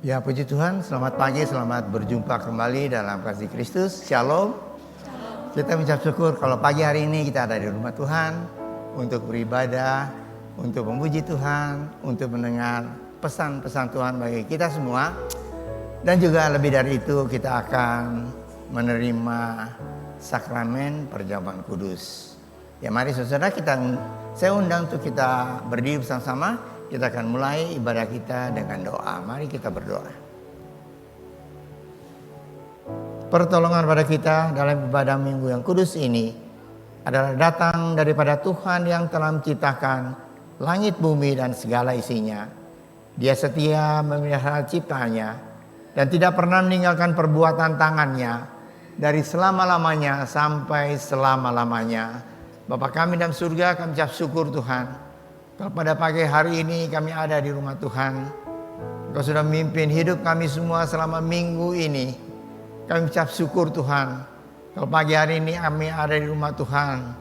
Ya, puji Tuhan, selamat pagi, selamat berjumpa kembali dalam kasih Kristus. Shalom. Kita mengucap syukur kalau pagi hari ini kita ada di rumah Tuhan untuk beribadah, untuk memuji Tuhan, untuk mendengar pesan-pesan Tuhan bagi kita semua. Dan juga lebih dari itu kita akan menerima sakramen perjamuan kudus. Ya, mari saudara, saya undang untuk kita berdiri bersama-sama. Kita akan mulai ibadah kita dengan doa. Mari kita berdoa. Pertolongan pada kita dalam ibadah minggu yang kudus ini adalah datang daripada Tuhan yang telah menciptakan langit, bumi, dan segala isinya. Dia setia memelihara ciptaannya dan tidak pernah meninggalkan perbuatan tangannya dari selama-lamanya sampai selama-lamanya. Bapa kami dalam surga, kami ucap syukur Tuhan. Kalau pada pagi hari ini kami ada di rumah Tuhan, Engkau sudah memimpin hidup kami semua selama minggu ini. Kami ucap syukur Tuhan. Kalau pagi hari ini kami ada di rumah Tuhan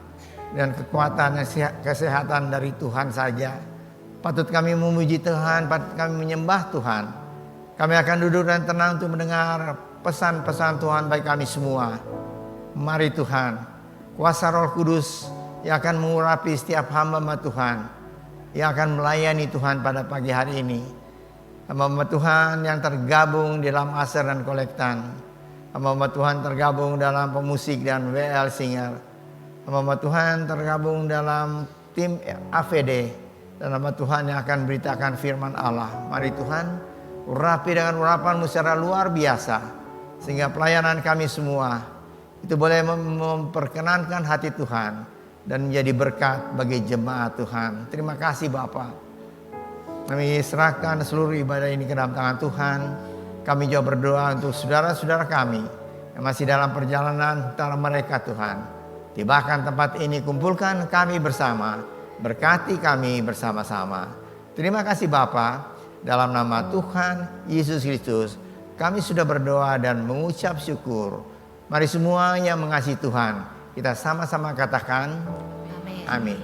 dan kekuatan dan kesehatan dari Tuhan saja. Patut kami memuji Tuhan, patut kami menyembah Tuhan. Kami akan duduk dan tenang untuk mendengar pesan-pesan Tuhan bagi kami semua. Mari Tuhan, kuasa Roh Kudus yang akan mengurapi setiap hamba Tuhan, yang akan melayani Tuhan pada pagi hari ini. Hamba Tuhan yang tergabung di dalam Aser dan Kolektan, hamba Tuhan tergabung dalam pemusik dan WL Singer, hamba Tuhan tergabung dalam tim AVD, dan hamba Tuhan yang akan beritakan firman Allah. Mari Tuhan, urapi dengan urapan-Mu secara luar biasa, sehingga pelayanan kami semua itu boleh memperkenankan hati Tuhan dan menjadi berkat bagi jemaat Tuhan. Terima kasih Bapa. Kami serahkan seluruh ibadah ini ke dalam tangan Tuhan. Kami juga berdoa untuk saudara-saudara kami yang masih dalam perjalanan antara mereka Tuhan. Tibakan tempat ini, kumpulkan kami bersama. Berkati kami bersama-sama. Terima kasih Bapa. Dalam nama Tuhan Yesus Kristus kami sudah berdoa dan mengucap syukur. Mari semua yang mengasihi Tuhan, kita sama-sama katakan amin.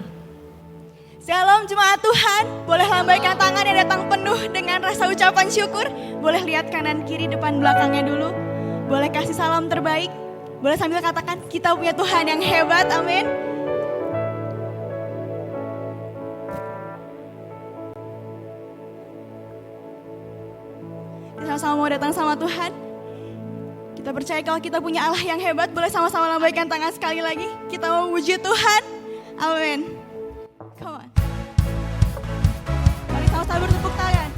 Shalom jemaat Tuhan, boleh lambaikan tangan yang datang penuh dengan rasa ucapan syukur. Boleh lihat kanan kiri depan belakangnya dulu. Boleh kasih salam terbaik. Boleh sambil katakan kita punya Tuhan yang hebat, amin. Kita sama-sama mau datang sama Tuhan. Kita percaya kalau kita punya Allah yang hebat. Boleh sama-sama lambaikan tangan sekali lagi. Kita mau memuji Tuhan. Amin. Come on. Mari sama-sama bertepuk tangan.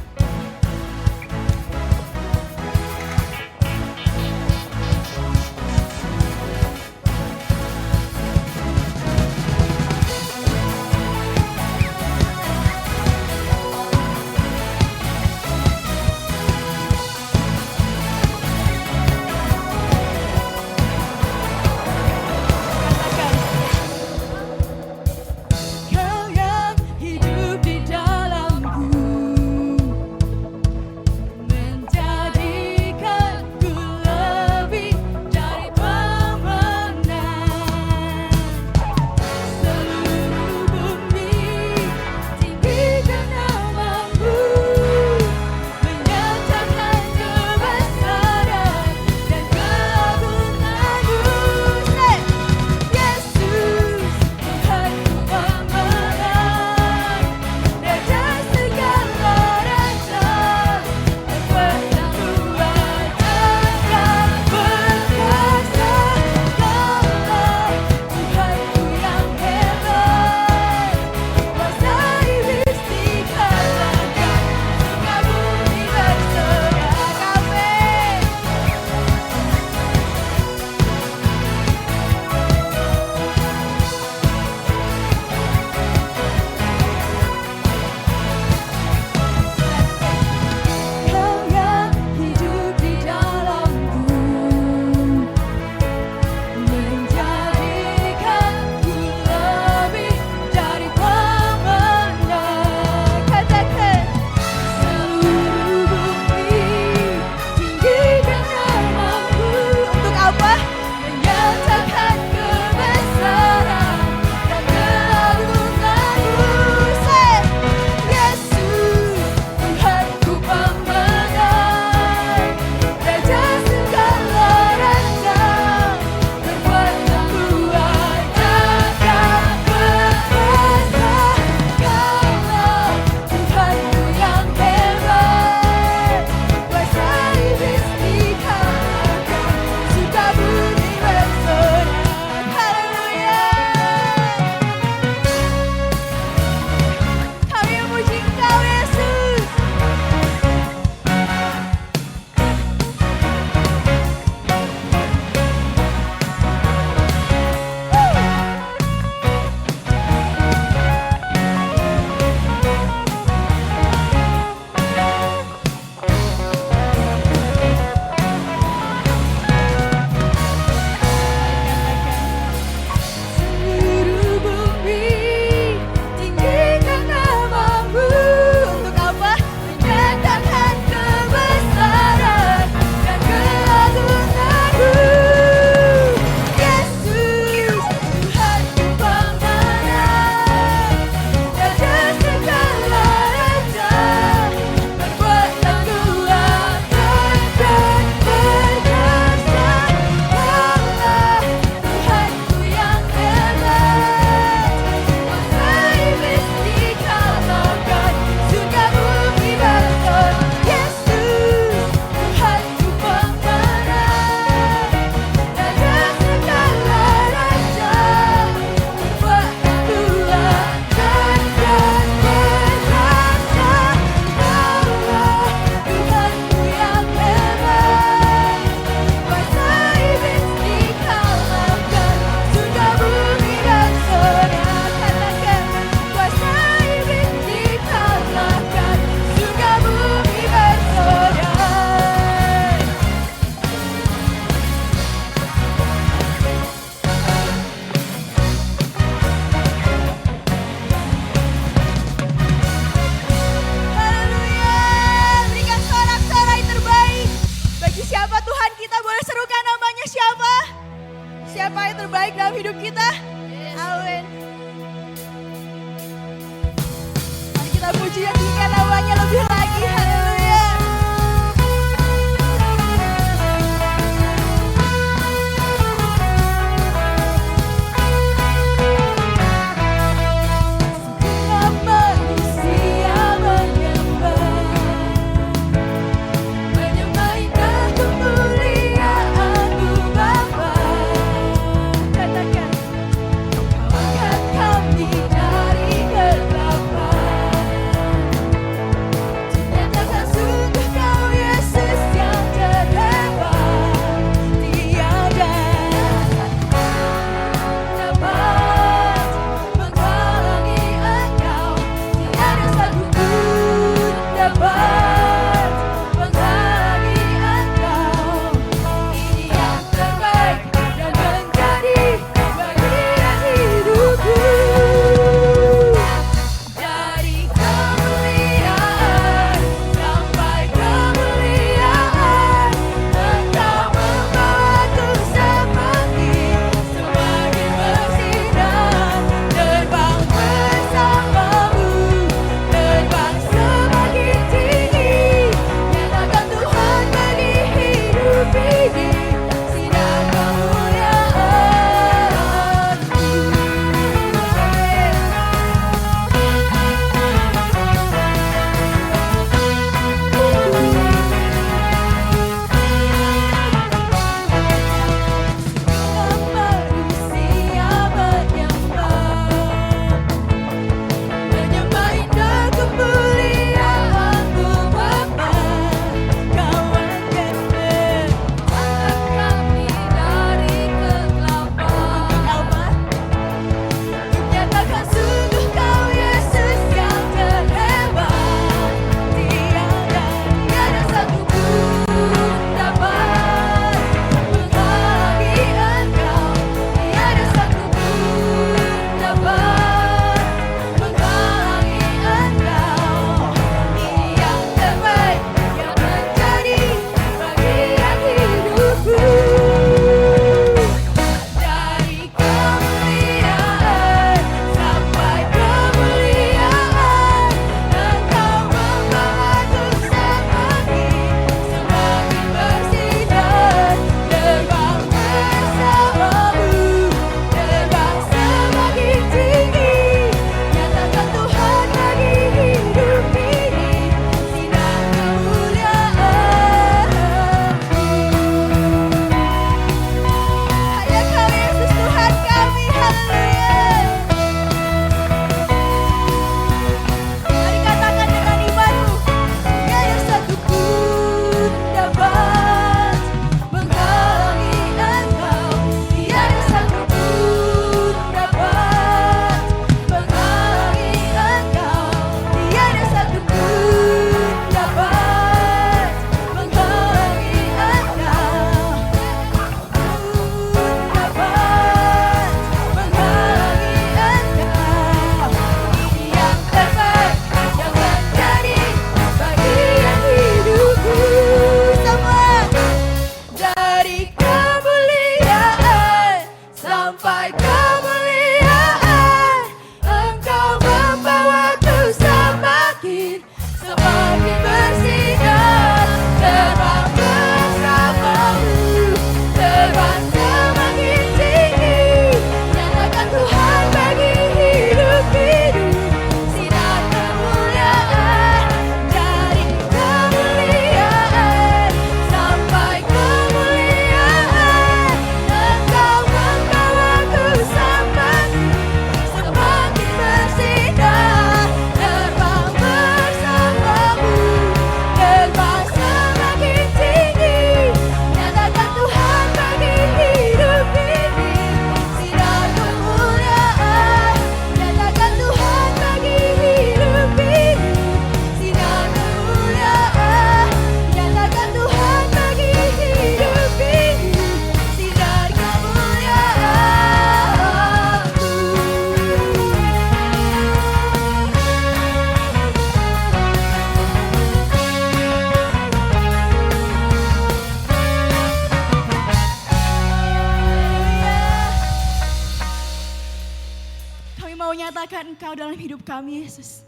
Engkau dalam hidup kami, Yesus.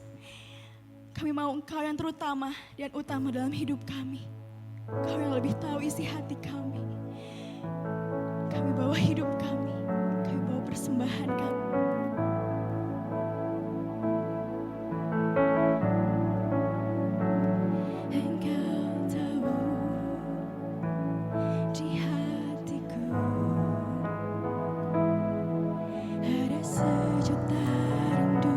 Kami mau Engkau yang terutama dan utama dalam hidup kami. Engkau yang lebih tahu isi hati kami. Kami bawa hidup kami bawa persembahan kami. Engkau tahu di hatiku ada sejuta rindu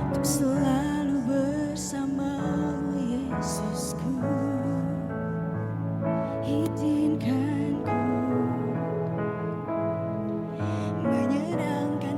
untuk selalu bersamamu, Yesusku. Izinkan ku menyenangkan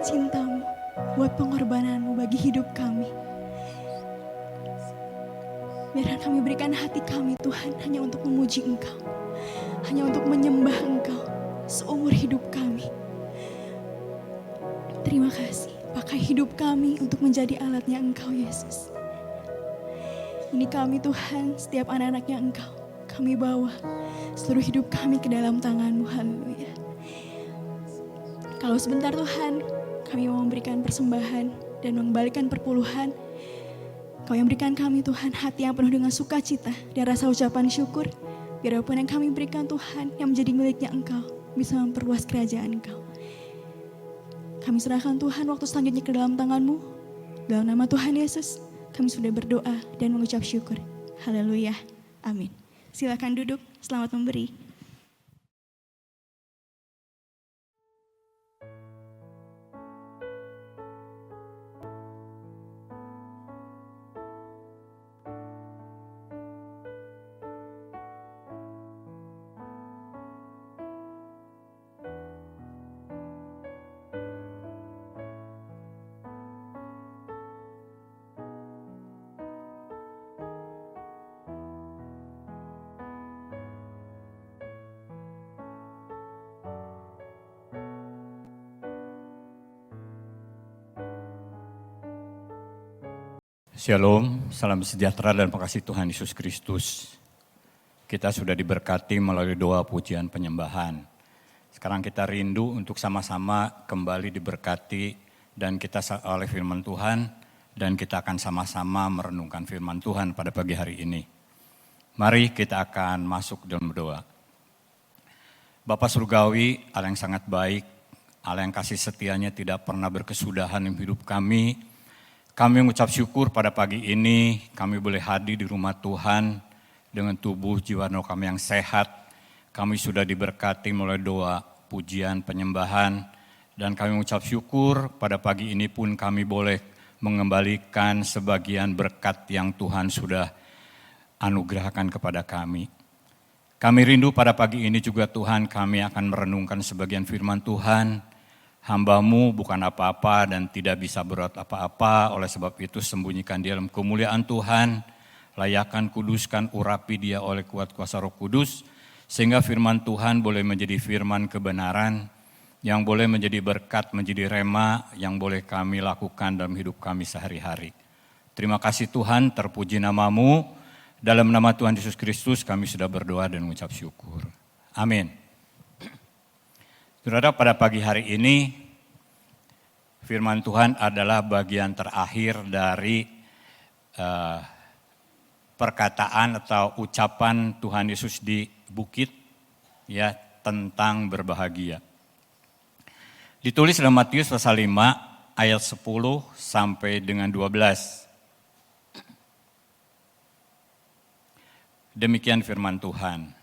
buat cintamu, buat pengorbananmu bagi hidup kami. Biarkan kami berikan hati kami Tuhan hanya untuk memuji Engkau, hanya untuk menyembah Engkau seumur hidup kami. Terima kasih, pakai hidup kami untuk menjadi alatnya Engkau Yesus. Ini kami Tuhan, setiap anak-anaknya Engkau, kami bawa seluruh hidup kami ke dalam tangan-Mu. Haleluya. Kalau sebentar Tuhan, kami mau memberikan persembahan dan mengembalikan perpuluhan. Kau yang berikan kami Tuhan hati yang penuh dengan sukacita dan rasa ucapan syukur. Biar apapun yang kami berikan Tuhan yang menjadi miliknya Engkau bisa memperluas kerajaan Engkau. Kami serahkan Tuhan waktu selanjutnya ke dalam tangan-Mu. Dalam nama Tuhan Yesus, kami sudah berdoa dan mengucap syukur. Haleluya. Amin. Silakan duduk, selamat memberi. Shalom, salam sejahtera dan kasih Tuhan Yesus Kristus. Kita sudah diberkati melalui doa pujian penyembahan. Sekarang kita rindu untuk sama-sama kembali diberkati dan kita oleh firman Tuhan. Dan kita akan sama-sama merenungkan firman Tuhan pada pagi hari ini. Mari kita akan masuk dalam doa. Bapa Surgawi, Allah yang sangat baik, Allah yang kasih setianya tidak pernah berkesudahan dalam hidup kami. Kami mengucap syukur pada pagi ini, kami boleh hadir di rumah Tuhan dengan tubuh jiwa roh kami yang sehat. Kami sudah diberkati melalui doa, pujian, penyembahan. Dan kami mengucap syukur pada pagi ini pun kami boleh mengembalikan sebagian berkat yang Tuhan sudah anugerahkan kepada kami. Kami rindu pada pagi ini juga Tuhan kami akan merenungkan sebagian firman Tuhan. Hamba-Mu bukan apa-apa dan tidak bisa berbuat apa-apa, oleh sebab itu sembunyikan dia dalam kemuliaan Tuhan, layakan, kuduskan, urapi dia oleh kuat kuasa Roh Kudus, sehingga firman Tuhan boleh menjadi firman kebenaran, yang boleh menjadi berkat, menjadi rema, yang boleh kami lakukan dalam hidup kami sehari-hari. Terima kasih Tuhan, terpuji nama-Mu, dalam nama Tuhan Yesus Kristus kami sudah berdoa dan mengucap syukur. Amin. Saudara, pada pagi hari ini firman Tuhan adalah bagian terakhir dari perkataan atau ucapan Tuhan Yesus di bukit ya tentang berbahagia. Ditulis dalam Matius pasal 5 ayat 10 sampai dengan 12. Demikian firman Tuhan.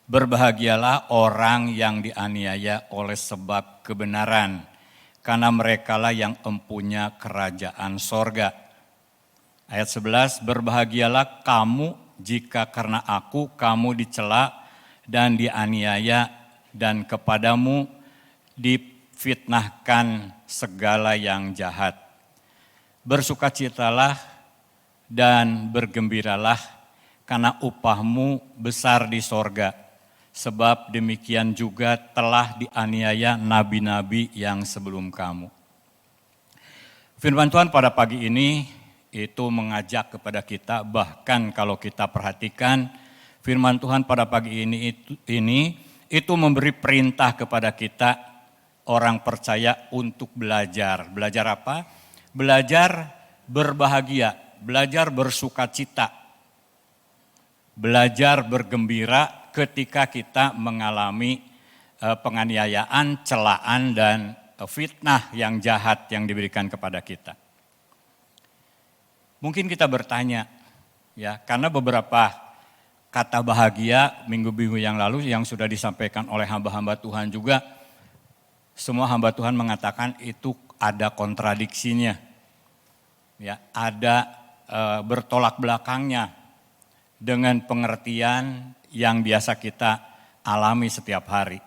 Berbahagialah orang yang dianiaya oleh sebab kebenaran, karena merekalah yang empunya kerajaan sorga. Ayat 11, berbahagialah kamu jika karena aku kamu dicela dan dianiaya dan kepadamu difitnahkan segala yang jahat. Bersukacitalah dan bergembiralah karena upahmu besar di sorga. Sebab demikian juga telah dianiaya nabi-nabi yang sebelum kamu. Firman Tuhan pada pagi ini itu mengajak kepada kita, bahkan kalau kita perhatikan firman Tuhan pada pagi ini itu memberi perintah kepada kita orang percaya untuk belajar. Belajar apa? Belajar berbahagia, belajar bersukacita, belajar bergembira ketika kita mengalami penganiayaan, celaan, dan fitnah yang jahat yang diberikan kepada kita. Mungkin kita bertanya, ya, karena beberapa kata bahagia minggu-minggu yang lalu yang sudah disampaikan oleh hamba-hamba Tuhan juga, semua hamba Tuhan mengatakan itu ada kontradiksinya, ya, ada bertolak belakangnya dengan pengertian yang biasa kita alami setiap hari.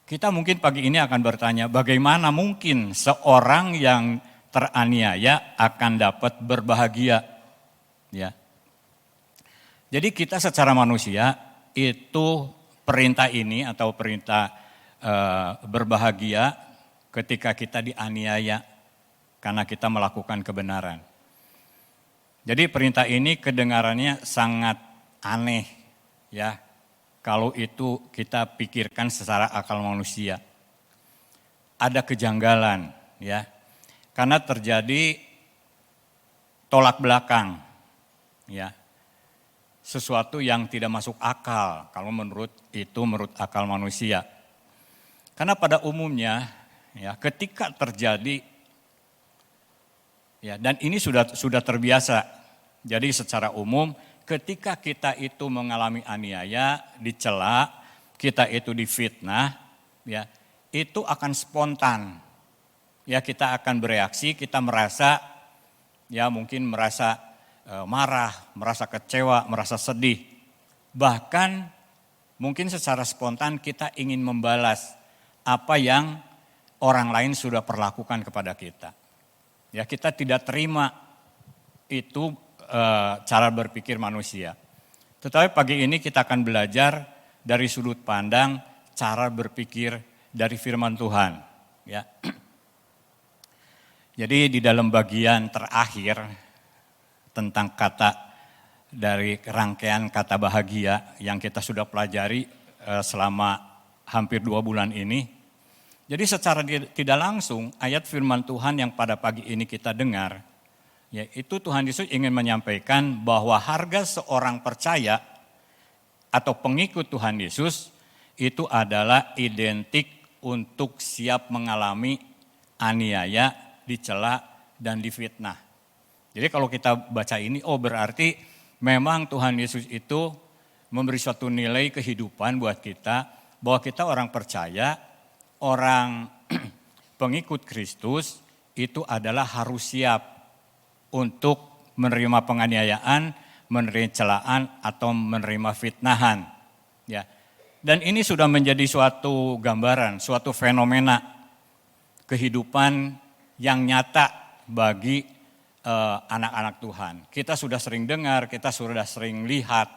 Kita mungkin pagi ini akan bertanya, bagaimana mungkin seorang yang teraniaya akan dapat berbahagia? Ya. Jadi kita secara manusia itu perintah ini atau perintah berbahagia ketika kita dianiaya karena kita melakukan kebenaran. Jadi perintah ini kedengarannya sangat aneh ya, kalau itu kita pikirkan secara akal manusia. Ada kejanggalan ya, karena terjadi tolak belakang ya. Sesuatu yang tidak masuk akal kalau menurut akal manusia. Karena pada umumnya ya ketika terjadi ya, dan ini sudah terbiasa. Jadi secara umum ketika kita itu mengalami aniaya, dicela, kita itu difitnah, ya itu akan spontan. Ya kita akan bereaksi, kita merasa ya mungkin merasa marah, merasa kecewa, merasa sedih. Bahkan mungkin secara spontan kita ingin membalas apa yang orang lain sudah perlakukan kepada kita. Ya kita tidak terima itu cara berpikir manusia. Tetapi pagi ini kita akan belajar dari sudut pandang cara berpikir dari firman Tuhan. Ya. Jadi di dalam bagian terakhir tentang kata dari rangkaian kata bahagia yang kita sudah pelajari selama hampir 2 bulan ini. Jadi secara tidak langsung ayat firman Tuhan yang pada pagi ini kita dengar, yaitu Tuhan Yesus ingin menyampaikan bahwa harga seorang percaya atau pengikut Tuhan Yesus itu adalah identik untuk siap mengalami aniaya, dicela, dan difitnah. Jadi kalau kita baca ini, berarti memang Tuhan Yesus itu memberi suatu nilai kehidupan buat kita, bahwa kita orang percaya, orang pengikut Kristus itu adalah harus siap untuk menerima penganiayaan, menerima celaan, atau menerima fitnahan. Ya. Dan ini sudah menjadi suatu gambaran, suatu fenomena kehidupan yang nyata bagi anak-anak Tuhan. Kita sudah sering dengar, kita sudah sering lihat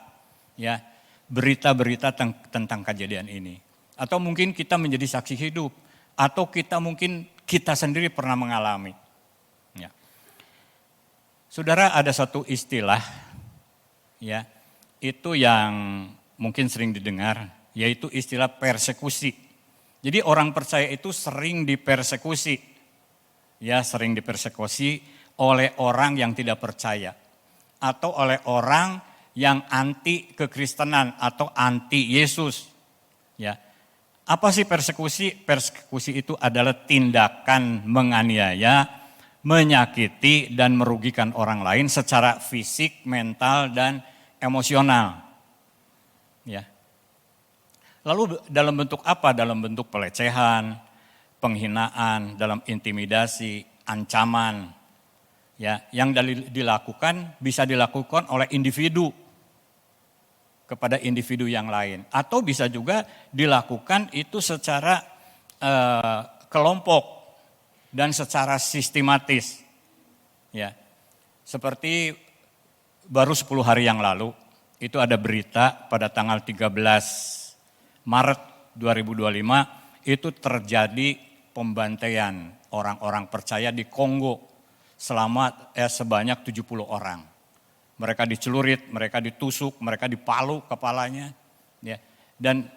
ya berita-berita tentang kejadian ini. Atau mungkin kita menjadi saksi hidup, atau kita sendiri pernah mengalami. Ya. Saudara, ada satu istilah ya, itu yang mungkin sering didengar, yaitu istilah persekusi. Jadi orang percaya itu sering dipersekusi. Ya, sering dipersekusi oleh orang yang tidak percaya atau oleh orang yang anti kekristenan atau anti Yesus. Ya. Apa sih persekusi? Persekusi itu adalah tindakan menganiaya, menyakiti dan merugikan orang lain secara fisik, mental dan emosional. Ya. Lalu dalam bentuk apa? Dalam bentuk pelecehan, penghinaan, dalam intimidasi, ancaman. Ya, yang dilakukan bisa dilakukan oleh individu kepada individu yang lain, atau bisa juga dilakukan itu secara kelompok dan secara sistematis. Ya, seperti baru 10 hari yang lalu itu ada berita pada tanggal 13 Maret 2025 itu terjadi pembantaian orang-orang percaya di Kongo. Sebanyak 70 orang. Mereka dicelurit, mereka ditusuk, mereka dipalu kepalanya. Ya. Dan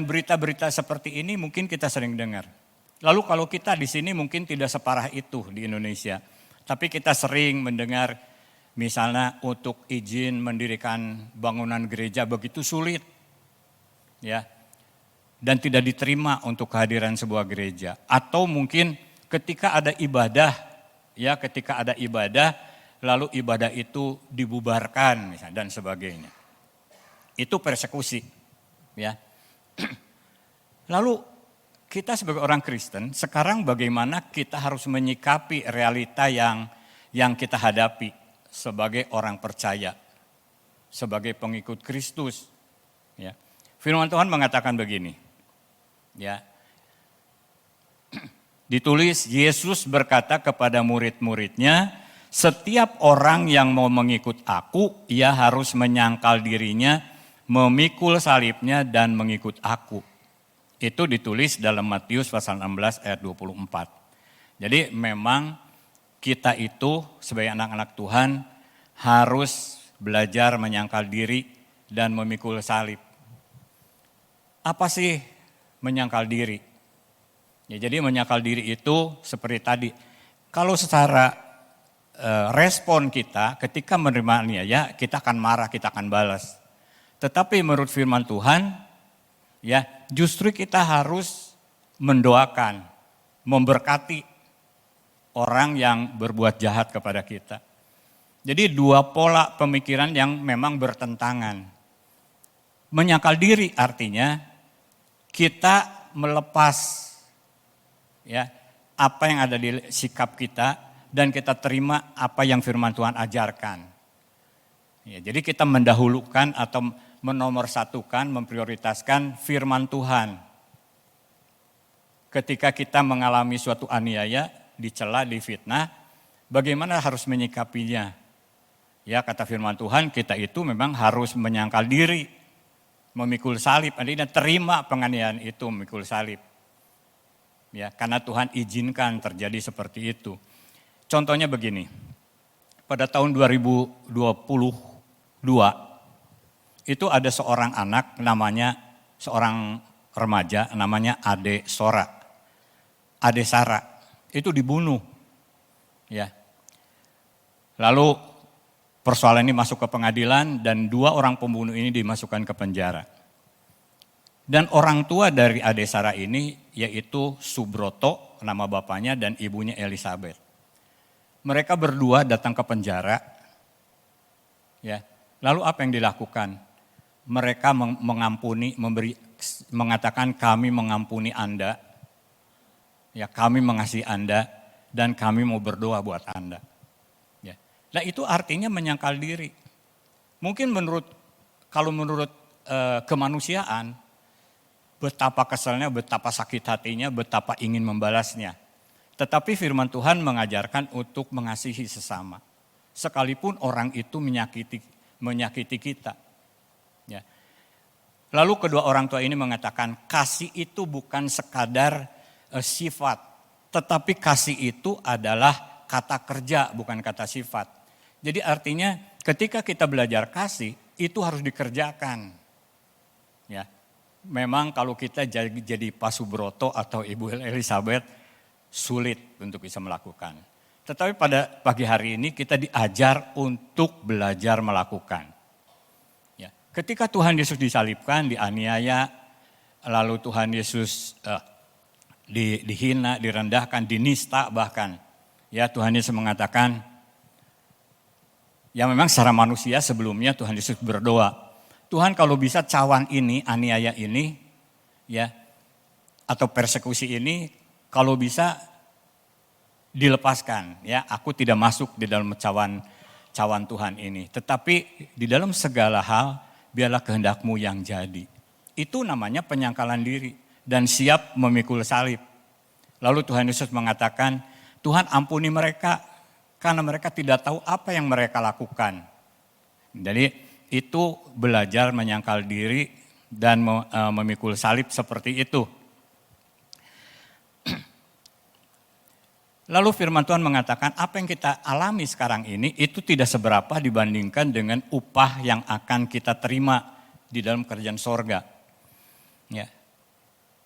berita-berita seperti ini mungkin kita sering dengar. Lalu kalau kita di sini mungkin tidak separah itu di Indonesia. Tapi kita sering mendengar misalnya untuk izin mendirikan bangunan gereja begitu sulit. Ya. Dan tidak diterima untuk kehadiran sebuah gereja. Atau mungkin ketika ada ibadah, lalu ibadah itu dibubarkan misalnya, dan sebagainya. Itu persekusi. Ya. Lalu kita sebagai orang Kristen, sekarang bagaimana kita harus menyikapi realita yang kita hadapi sebagai orang percaya, sebagai pengikut Kristus. Ya. Firman Tuhan mengatakan begini, ya, Ditulis Yesus berkata kepada murid-muridnya, setiap orang yang mau mengikut aku, ia harus menyangkal dirinya, memikul salibnya dan mengikut aku. Itu ditulis dalam Matius pasal 16 ayat 24. Jadi memang kita itu sebagai anak-anak Tuhan harus belajar menyangkal diri dan memikul salib. Apa sih menyangkal diri? Ya, jadi menyangkal diri itu seperti tadi. Kalau secara respon kita ketika menerima aniaya, kita akan marah, kita akan balas. Tetapi menurut firman Tuhan, ya justru kita harus mendoakan, memberkati orang yang berbuat jahat kepada kita. Jadi dua pola pemikiran yang memang bertentangan. Menyangkal diri artinya kita melepas ya apa yang ada di sikap kita dan kita terima apa yang firman Tuhan ajarkan. Ya, jadi kita mendahulukan atau menomorsatukan, memprioritaskan firman Tuhan. Ketika kita mengalami suatu aniaya, dicela, difitnah, bagaimana harus menyikapinya? Ya, kata firman Tuhan, kita itu memang harus menyangkal diri, memikul salib, artinya terima penganiayaan itu, memikul salib. Ya, karena Tuhan izinkan terjadi seperti itu. Contohnya begini, pada tahun 2022, itu ada seorang anak namanya, seorang remaja namanya Ade Sara, itu dibunuh. Ya. Lalu persoalan ini masuk ke pengadilan dan 2 orang pembunuh ini dimasukkan ke penjara. Dan orang tua dari Ade Sara ini yaitu Subroto, nama bapaknya, dan ibunya Elizabeth. Mereka berdua datang ke penjara. Ya. Lalu apa yang dilakukan? Mereka mengampuni, mengatakan kami mengampuni Anda. Ya, kami mengasihi Anda dan kami mau berdoa buat Anda. Ya. Nah, itu artinya menyangkal diri. Mungkin kalau menurut kemanusiaan, betapa keselnya, betapa sakit hatinya, betapa ingin membalasnya. Tetapi firman Tuhan mengajarkan untuk mengasihi sesama. Sekalipun orang itu menyakiti kita. Ya. Lalu kedua orang tua ini mengatakan kasih itu bukan sekadar sifat. Tetapi kasih itu adalah kata kerja, bukan kata sifat. Jadi artinya ketika kita belajar kasih, itu harus dikerjakan. Ya. Memang kalau kita jadi Pak Subroto atau Ibu Elizabeth, sulit untuk bisa melakukan. Tetapi pada pagi hari ini kita diajar untuk belajar melakukan. Ya. Ketika Tuhan Yesus disalibkan, dianiaya, lalu Tuhan Yesus dihina, direndahkan, dinista bahkan. Ya, Tuhan Yesus mengatakan, ya memang secara manusia sebelumnya Tuhan Yesus berdoa, Tuhan kalau bisa cawan ini, aniaya ini, ya, atau persekusi ini, kalau bisa dilepaskan. Ya, aku tidak masuk di dalam cawan Tuhan ini. Tetapi di dalam segala hal, biarlah kehendak-Mu yang jadi. Itu namanya penyangkalan diri dan siap memikul salib. Lalu Tuhan Yesus mengatakan, Tuhan ampuni mereka karena mereka tidak tahu apa yang mereka lakukan. Jadi itu belajar menyangkal diri dan memikul salib seperti itu. Lalu firman Tuhan mengatakan apa yang kita alami sekarang ini itu tidak seberapa dibandingkan dengan upah yang akan kita terima di dalam kerajaan sorga. Ya.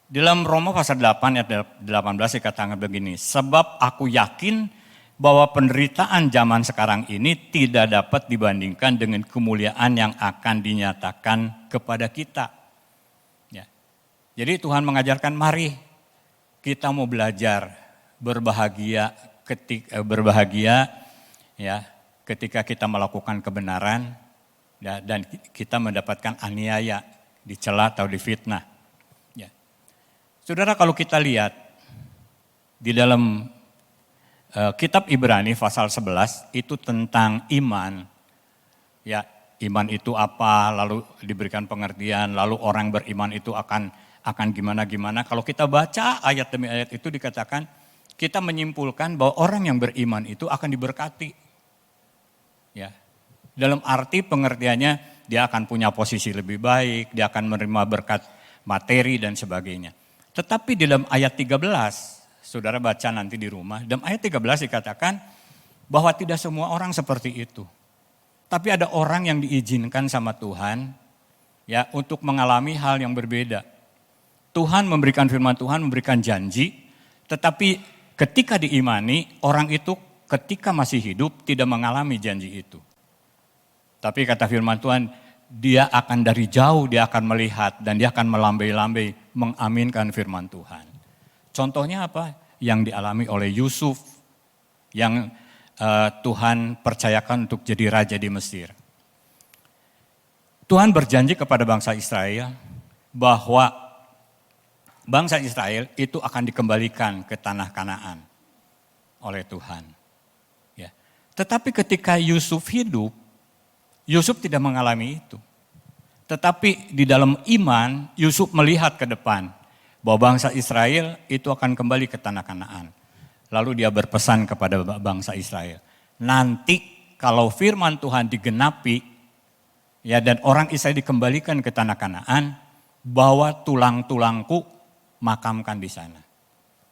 Di dalam Roma pasal 8 ayat 18 dikatakan begini, sebab aku yakin bahwa penderitaan zaman sekarang ini tidak dapat dibandingkan dengan kemuliaan yang akan dinyatakan kepada kita. Ya. Jadi Tuhan mengajarkan mari kita mau belajar berbahagia ketika kita melakukan kebenaran ya, dan kita mendapatkan aniaya, dicela atau difitnah. Ya. Saudara, kalau kita lihat di dalam kitab Ibrani pasal 11 itu tentang iman. Ya, iman itu apa, lalu diberikan pengertian, lalu orang beriman itu akan gimana-gimana. Kalau kita baca ayat demi ayat itu dikatakan kita menyimpulkan bahwa orang yang beriman itu akan diberkati. Ya. Dalam arti pengertiannya dia akan punya posisi lebih baik, dia akan menerima berkat materi dan sebagainya. Tetapi di dalam ayat 13, saudara baca nanti di rumah, dalam ayat 13 dikatakan bahwa tidak semua orang seperti itu. Tapi ada orang yang diizinkan sama Tuhan ya untuk mengalami hal yang berbeda. Tuhan memberikan firman Tuhan, memberikan janji, tetapi ketika diimani, orang itu ketika masih hidup tidak mengalami janji itu. Tapi kata firman Tuhan, dia akan dari jauh, dia akan melihat dan dia akan melambai-lambai mengaminkan firman Tuhan. Contohnya apa? Yang dialami oleh Yusuf, yang Tuhan percayakan untuk jadi raja di Mesir. Tuhan berjanji kepada bangsa Israel bahwa bangsa Israel itu akan dikembalikan ke tanah Kanaan oleh Tuhan. Ya. Tetapi ketika Yusuf hidup, Yusuf tidak mengalami itu. Tetapi di dalam iman, Yusuf melihat ke depan bahwa bangsa Israel itu akan kembali ke tanah Kanaan. Lalu dia berpesan kepada bangsa Israel, nanti kalau firman Tuhan digenapi, ya dan orang Israel dikembalikan ke tanah Kanaan, bawa tulang-tulangku makamkan di sana.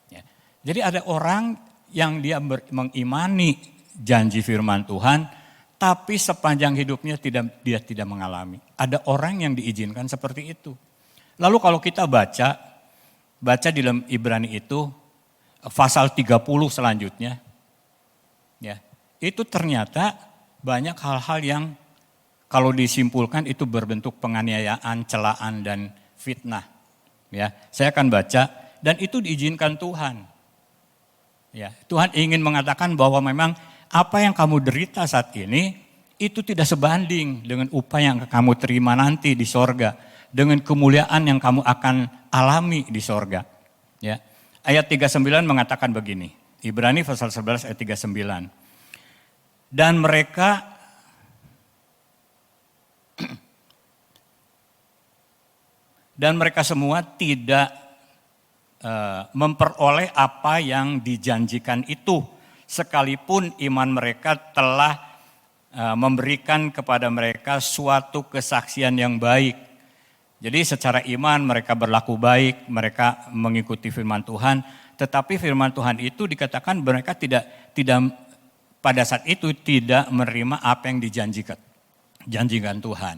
Ya. Jadi ada orang yang dia mengimani janji firman Tuhan, tapi sepanjang hidupnya dia tidak mengalami. Ada orang yang diizinkan seperti itu. Lalu kalau kita baca di dalam Ibrani itu, pasal 30 selanjutnya, ya itu ternyata banyak hal-hal yang kalau disimpulkan itu berbentuk penganiayaan, celaan dan fitnah. Ya, saya akan baca dan itu diizinkan Tuhan. Ya, Tuhan ingin mengatakan bahwa memang apa yang kamu derita saat ini itu tidak sebanding dengan upah yang kamu terima nanti di sorga, dengan kemuliaan yang kamu akan alami di sorga. Ya, ayat 39 mengatakan begini, Ibrani pasal 11 ayat 39. Dan mereka semua tidak memperoleh apa yang dijanjikan itu, sekalipun iman mereka telah memberikan kepada mereka suatu kesaksian yang baik. Jadi secara iman mereka berlaku baik, mereka mengikuti firman Tuhan, tetapi firman Tuhan itu dikatakan mereka tidak pada saat itu tidak menerima apa yang dijanjikan Tuhan.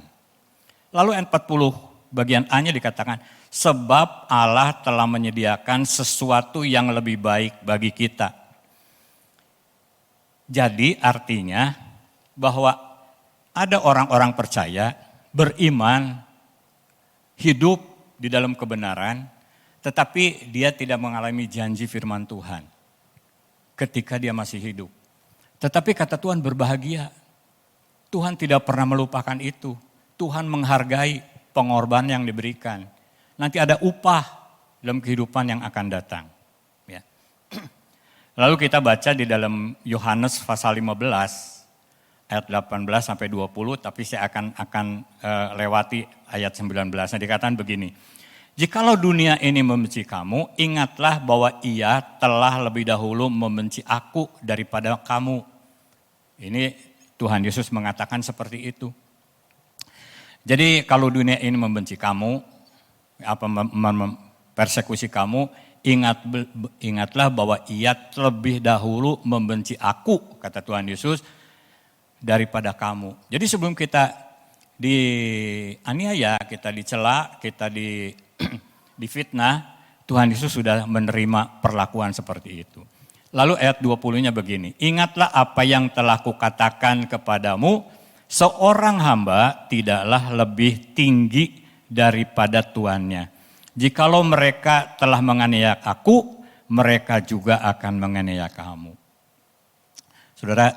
Lalu ayat 40 bagian A-nya dikatakan, sebab Allah telah menyediakan sesuatu yang lebih baik bagi kita. Jadi artinya bahwa ada orang-orang percaya, beriman, hidup di dalam kebenaran, tetapi dia tidak mengalami janji firman Tuhan ketika dia masih hidup. Tetapi kata Tuhan berbahagia, Tuhan tidak pernah melupakan itu. Tuhan menghargai pengorbanan yang diberikan. Nanti ada upah dalam kehidupan yang akan datang. Ya. Lalu kita baca di dalam Yohanes pasal 15 ayat 18 sampai 20, tapi saya akan lewati ayat 19. Nah, dikatakan begini. Jikalau dunia ini membenci kamu, ingatlah bahwa ia telah lebih dahulu membenci aku daripada kamu. Ini Tuhan Yesus mengatakan seperti itu. Jadi kalau dunia ini membenci kamu, persekusi kamu, ingatlah bahwa ia terlebih dahulu membenci aku, kata Tuhan Yesus, daripada kamu. Jadi sebelum kita dianiaya, kita dicela, kita difitnah, Tuhan Yesus sudah menerima perlakuan seperti itu. Lalu ayat 20-nya begini, ingatlah apa yang telah kukatakan kepadamu, seorang hamba tidaklah lebih tinggi daripada tuannya. Jikalau mereka telah menganiaya aku, mereka juga akan menganiaya kamu. Saudara,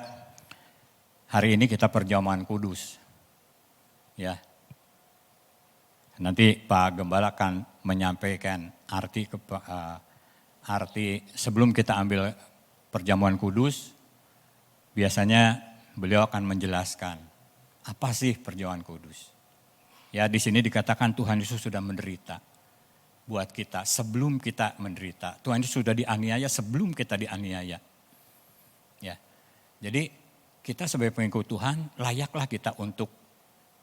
hari ini kita perjamuan kudus. Ya. Nanti Pak Gembala akan menyampaikan arti sebelum kita ambil perjamuan kudus, biasanya beliau akan menjelaskan apa sih perjamuan kudus. Ya, di sini dikatakan Tuhan Yesus sudah menderita. buat kita sebelum kita menderita. Tuhan Yesus sudah dianiaya sebelum kita dianiaya. Ya. Jadi kita sebagai pengikut Tuhan layaklah kita untuk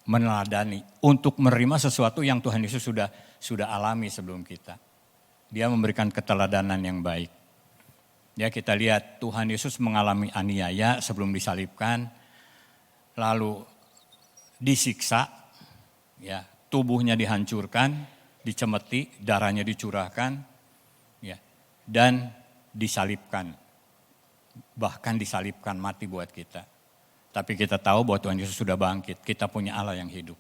meneladani, untuk menerima sesuatu yang Tuhan Yesus sudah alami sebelum kita. Dia memberikan keteladanan yang baik. Ya, kita lihat Tuhan Yesus mengalami aniaya sebelum disalibkan, lalu disiksa, ya, tubuhnya dihancurkan, dicemeti, darahnya dicurahkan, ya, dan disalibkan. Bahkan disalibkan mati buat kita. Tapi kita tahu bahwa Tuhan Yesus sudah bangkit, kita punya Allah yang hidup.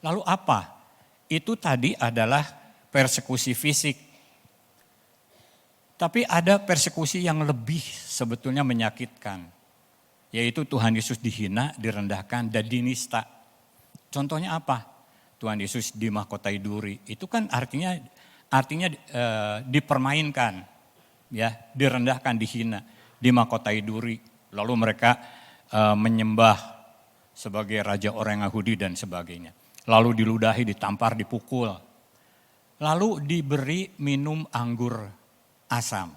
Lalu apa? Itu tadi adalah persekusi fisik. Tapi ada persekusi yang lebih sebetulnya menyakitkan. Yaitu Tuhan Yesus dihina, direndahkan, dan dinista. Contohnya apa? Tuhan Yesus dimahkotai duri. Itu kan artinya dipermainkan, ya, direndahkan, dihina, dimahkotai duri. Lalu mereka menyembah sebagai raja orang Yahudi dan sebagainya. Lalu diludahi, ditampar, dipukul. Lalu diberi minum anggur asam.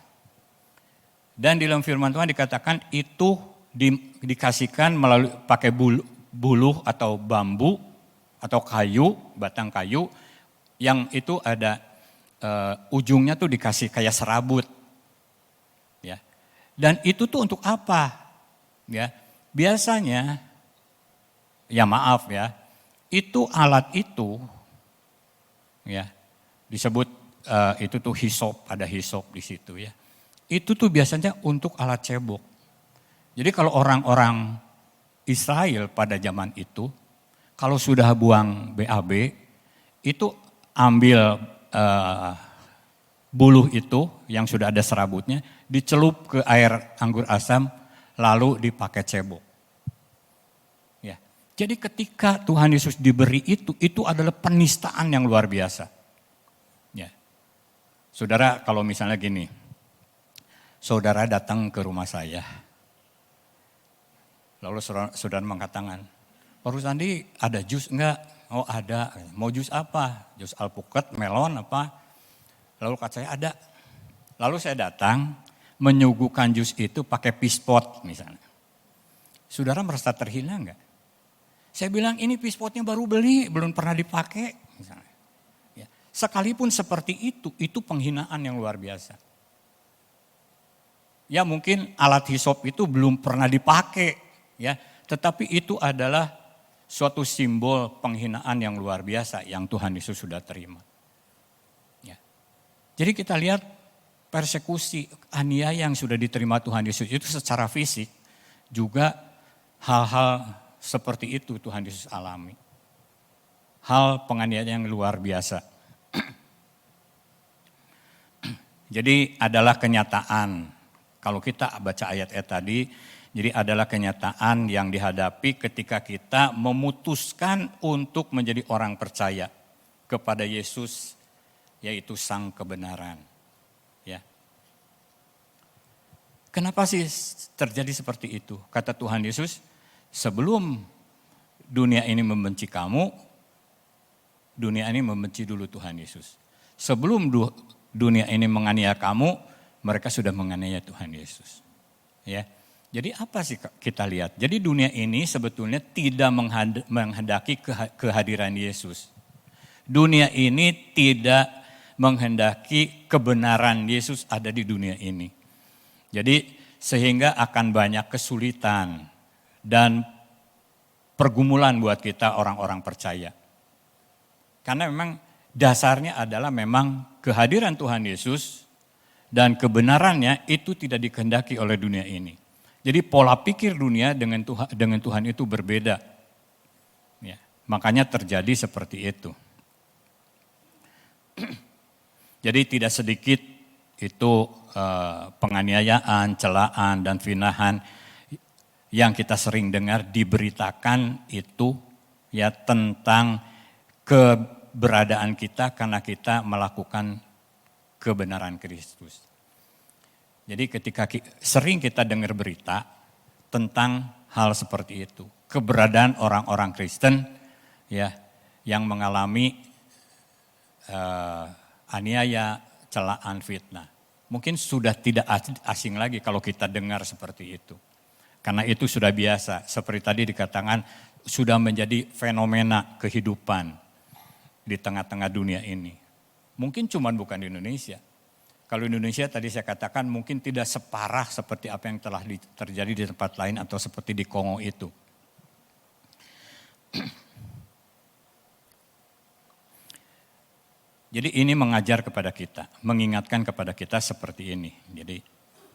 Dan di dalam firman Tuhan dikatakan itu dikasihkan melalui pakai buluh atau bambu atau kayu, batang kayu yang itu ada ujungnya tuh dikasih kayak serabut. Ya. Dan itu tuh untuk apa? Ya. Biasanya, ya maaf ya, itu alat itu, ya disebut itu tuh hisop, ada hisop di situ ya. Itu tuh biasanya untuk alat cebok. Jadi kalau orang-orang Israel pada zaman itu, kalau sudah buang BAB, itu ambil buluh itu yang sudah ada serabutnya, dicelup ke air anggur asam, lalu dipakai cebok. Ya. Jadi ketika Tuhan Yesus diberi itu adalah penistaan yang luar biasa. Ya. Saudara, kalau misalnya gini, saudara datang ke rumah saya, lalu saudara mengatakan, Pak Rusandi ada jus enggak? Oh ada, mau jus apa? Jus alpukat, melon apa? Lalu kata saya ada. Lalu saya datang, menyuguhkan jus itu pakai pispot misalnya. Saudara merasa terhina enggak? Saya bilang ini pispotnya baru beli, belum pernah dipakai misalnya. Ya. Sekalipun seperti itu penghinaan yang luar biasa. Ya mungkin alat hisop itu belum pernah dipakai, ya, tetapi itu adalah suatu simbol penghinaan yang luar biasa yang Tuhan Yesus sudah terima. Ya. Jadi kita lihat persekusi, aniaya yang sudah diterima Tuhan Yesus itu secara fisik juga hal-hal seperti itu Tuhan Yesus alami. Hal penganiayaan yang luar biasa. Jadi adalah kenyataan, kalau kita baca ayat-ayat tadi, jadi adalah kenyataan yang dihadapi ketika kita memutuskan untuk menjadi orang percaya kepada Yesus, yaitu Sang Kebenaran. Ya. Kenapa sih terjadi seperti itu? Kata Tuhan Yesus, sebelum dunia ini membenci kamu, dunia ini membenci dulu Tuhan Yesus. Sebelum dunia ini menganiaya kamu, mereka sudah menganiaya Tuhan Yesus. Ya. Jadi apa sih kita lihat? Jadi dunia ini sebetulnya tidak menghendaki kehadiran Yesus. Dunia ini tidak menghendaki kebenaran Yesus ada di dunia ini. Jadi sehingga akan banyak kesulitan dan pergumulan buat kita orang-orang percaya. Karena memang dasarnya adalah memang kehadiran Tuhan Yesus dan kebenarannya itu tidak dikehendaki oleh dunia ini. Jadi pola pikir dunia dengan Tuhan itu berbeda. Ya, makanya terjadi seperti itu. Jadi tidak sedikit itu penganiayaan, celaan dan fitnahan yang kita sering dengar diberitakan itu ya tentang keberadaan kita karena kita melakukan kebenaran Kristus. Jadi ketika sering kita dengar berita tentang hal seperti itu, keberadaan orang-orang Kristen ya yang mengalami aniaya, celaan, fitnah. Mungkin sudah tidak asing lagi kalau kita dengar seperti itu. Karena itu sudah biasa, seperti tadi dikatakan sudah menjadi fenomena kehidupan di tengah-tengah dunia ini. Mungkin cuma bukan di Indonesia. Kalau Indonesia tadi saya katakan mungkin tidak separah seperti apa yang telah terjadi di tempat lain atau seperti di Kongo itu. Jadi ini mengajar kepada kita, mengingatkan kepada kita seperti ini. Jadi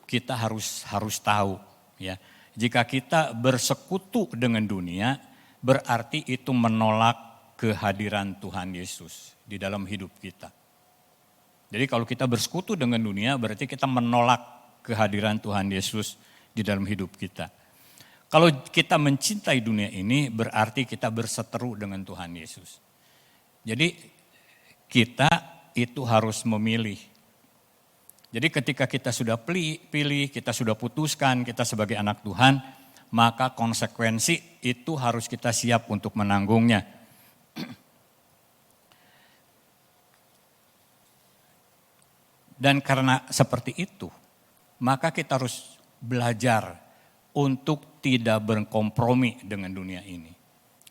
kita harus tahu ya, jika kita bersekutu dengan dunia berarti itu menolak kehadiran Tuhan Yesus di dalam hidup kita. Jadi kalau kita bersekutu dengan dunia berarti kita menolak kehadiran Tuhan Yesus di dalam hidup kita. Kalau kita mencintai dunia ini berarti kita berseteru dengan Tuhan Yesus. Jadi kita itu harus memilih. Jadi ketika kita sudah pilih, kita sudah putuskan kita sebagai anak Tuhan, maka konsekuensi itu harus kita siap untuk menanggungnya. Dan karena seperti itu, maka kita harus belajar untuk tidak berkompromi dengan dunia ini.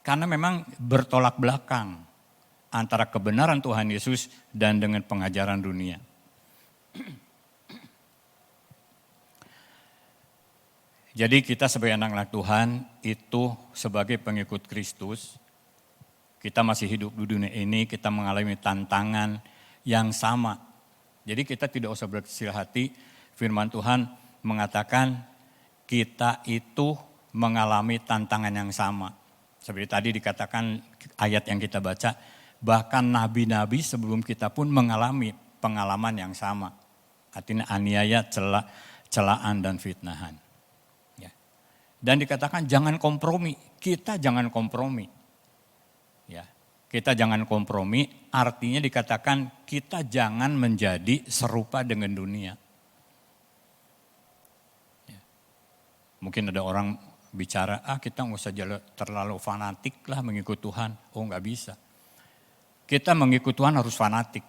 Karena memang bertolak belakang antara kebenaran Tuhan Yesus dan dengan pengajaran dunia. Jadi kita sebagai anak-anak Tuhan itu sebagai pengikut Kristus, kita masih hidup di dunia ini, kita mengalami tantangan yang sama. Jadi kita tidak usah berkecil hati, firman Tuhan mengatakan kita itu mengalami tantangan yang sama. Seperti tadi dikatakan ayat yang kita baca, bahkan nabi-nabi sebelum kita pun mengalami pengalaman yang sama. Artinya aniaya, celaan dan fitnahan. Ya. Dan dikatakan jangan kompromi, kita jangan kompromi. Ya. Kita jangan kompromi, artinya dikatakan kita jangan menjadi serupa dengan dunia. Ya. Mungkin ada orang bicara, kita nggak usah terlalu fanatik lah mengikut Tuhan. Oh nggak bisa. Kita mengikut Tuhan harus fanatik.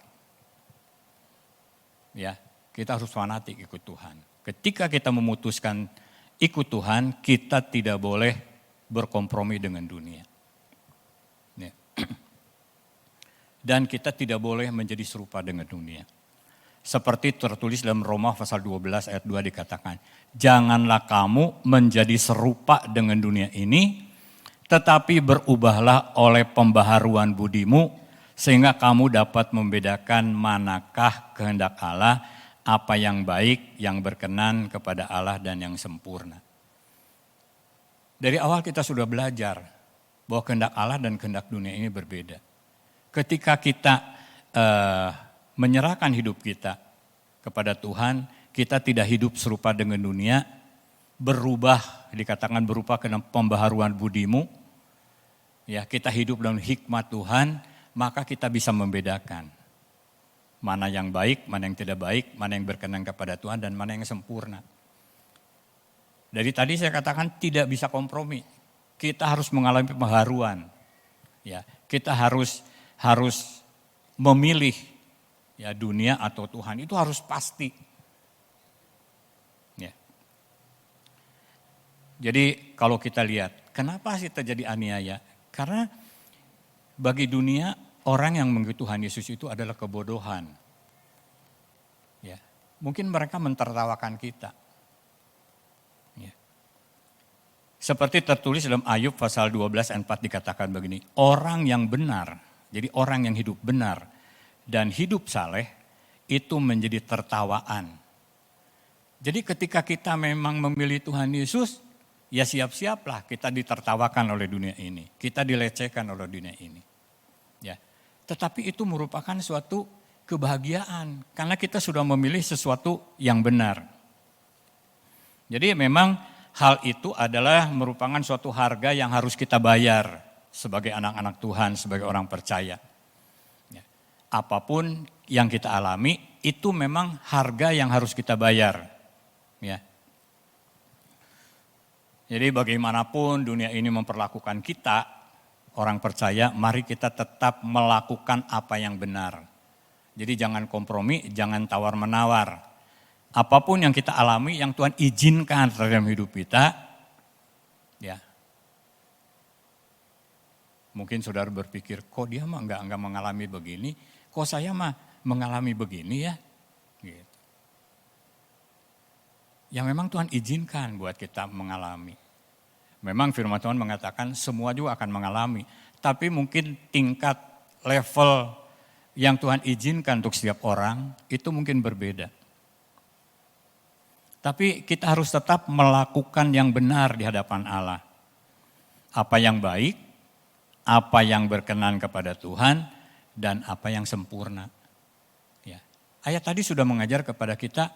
Ya, kita harus fanatik ikut Tuhan. Ketika kita memutuskan ikut Tuhan, kita tidak boleh berkompromi dengan dunia. Ya. Dan kita tidak boleh menjadi serupa dengan dunia. Seperti tertulis dalam Roma pasal 12 ayat 2 dikatakan, janganlah kamu menjadi serupa dengan dunia ini, tetapi berubahlah oleh pembaharuan budimu, sehingga kamu dapat membedakan manakah kehendak Allah, apa yang baik, yang berkenan kepada Allah dan yang sempurna. Dari awal kita sudah belajar bahwa kehendak Allah dan kehendak dunia ini berbeda. Ketika kita menyerahkan hidup kita kepada Tuhan, kita tidak hidup serupa dengan dunia, berubah, dikatakan berubah ke pembaharuan budimu. Ya, kita hidup dalam hikmat Tuhan, maka kita bisa membedakan mana yang baik, mana yang tidak baik, mana yang berkenan kepada Tuhan dan mana yang sempurna. Dari tadi saya katakan tidak bisa kompromi. Kita harus mengalami pembaharuan. Ya, kita harus memilih ya dunia atau Tuhan, itu harus pasti. Ya. Jadi kalau kita lihat, kenapa sih terjadi aniaya? Karena bagi dunia, orang yang mengikuti Tuhan Yesus itu adalah kebodohan. Ya, mungkin mereka mentertawakan kita. Ya. Seperti tertulis dalam Ayub pasal 12 ayat 4 dikatakan begini, orang yang benar, jadi orang yang hidup benar dan hidup saleh itu menjadi tertawaan. Jadi ketika kita memang memilih Tuhan Yesus, ya siap-siaplah kita ditertawakan oleh dunia ini, kita dilecehkan oleh dunia ini. Ya, tetapi itu merupakan suatu kebahagiaan karena kita sudah memilih sesuatu yang benar. Jadi memang hal itu adalah merupakan suatu harga yang harus kita bayar sebagai anak-anak Tuhan, sebagai orang percaya. Ya, apapun yang kita alami itu memang harga yang harus kita bayar. Ya. Jadi bagaimanapun dunia ini memperlakukan kita, orang percaya, mari kita tetap melakukan apa yang benar. Jadi jangan kompromi, jangan tawar-menawar. Apapun yang kita alami, yang Tuhan izinkan dalam hidup kita, ya. Mungkin saudara berpikir, kok dia mah enggak mengalami begini, kok saya mah mengalami begini ya. Gitu. Ya memang Tuhan izinkan buat kita mengalami. Memang firman Tuhan mengatakan semua juga akan mengalami. Tapi mungkin tingkat level yang Tuhan izinkan untuk setiap orang itu mungkin berbeda. Tapi kita harus tetap melakukan yang benar di hadapan Allah. Apa yang baik, apa yang berkenan kepada Tuhan, dan apa yang sempurna. Ya. Ayat tadi sudah mengajar kepada kita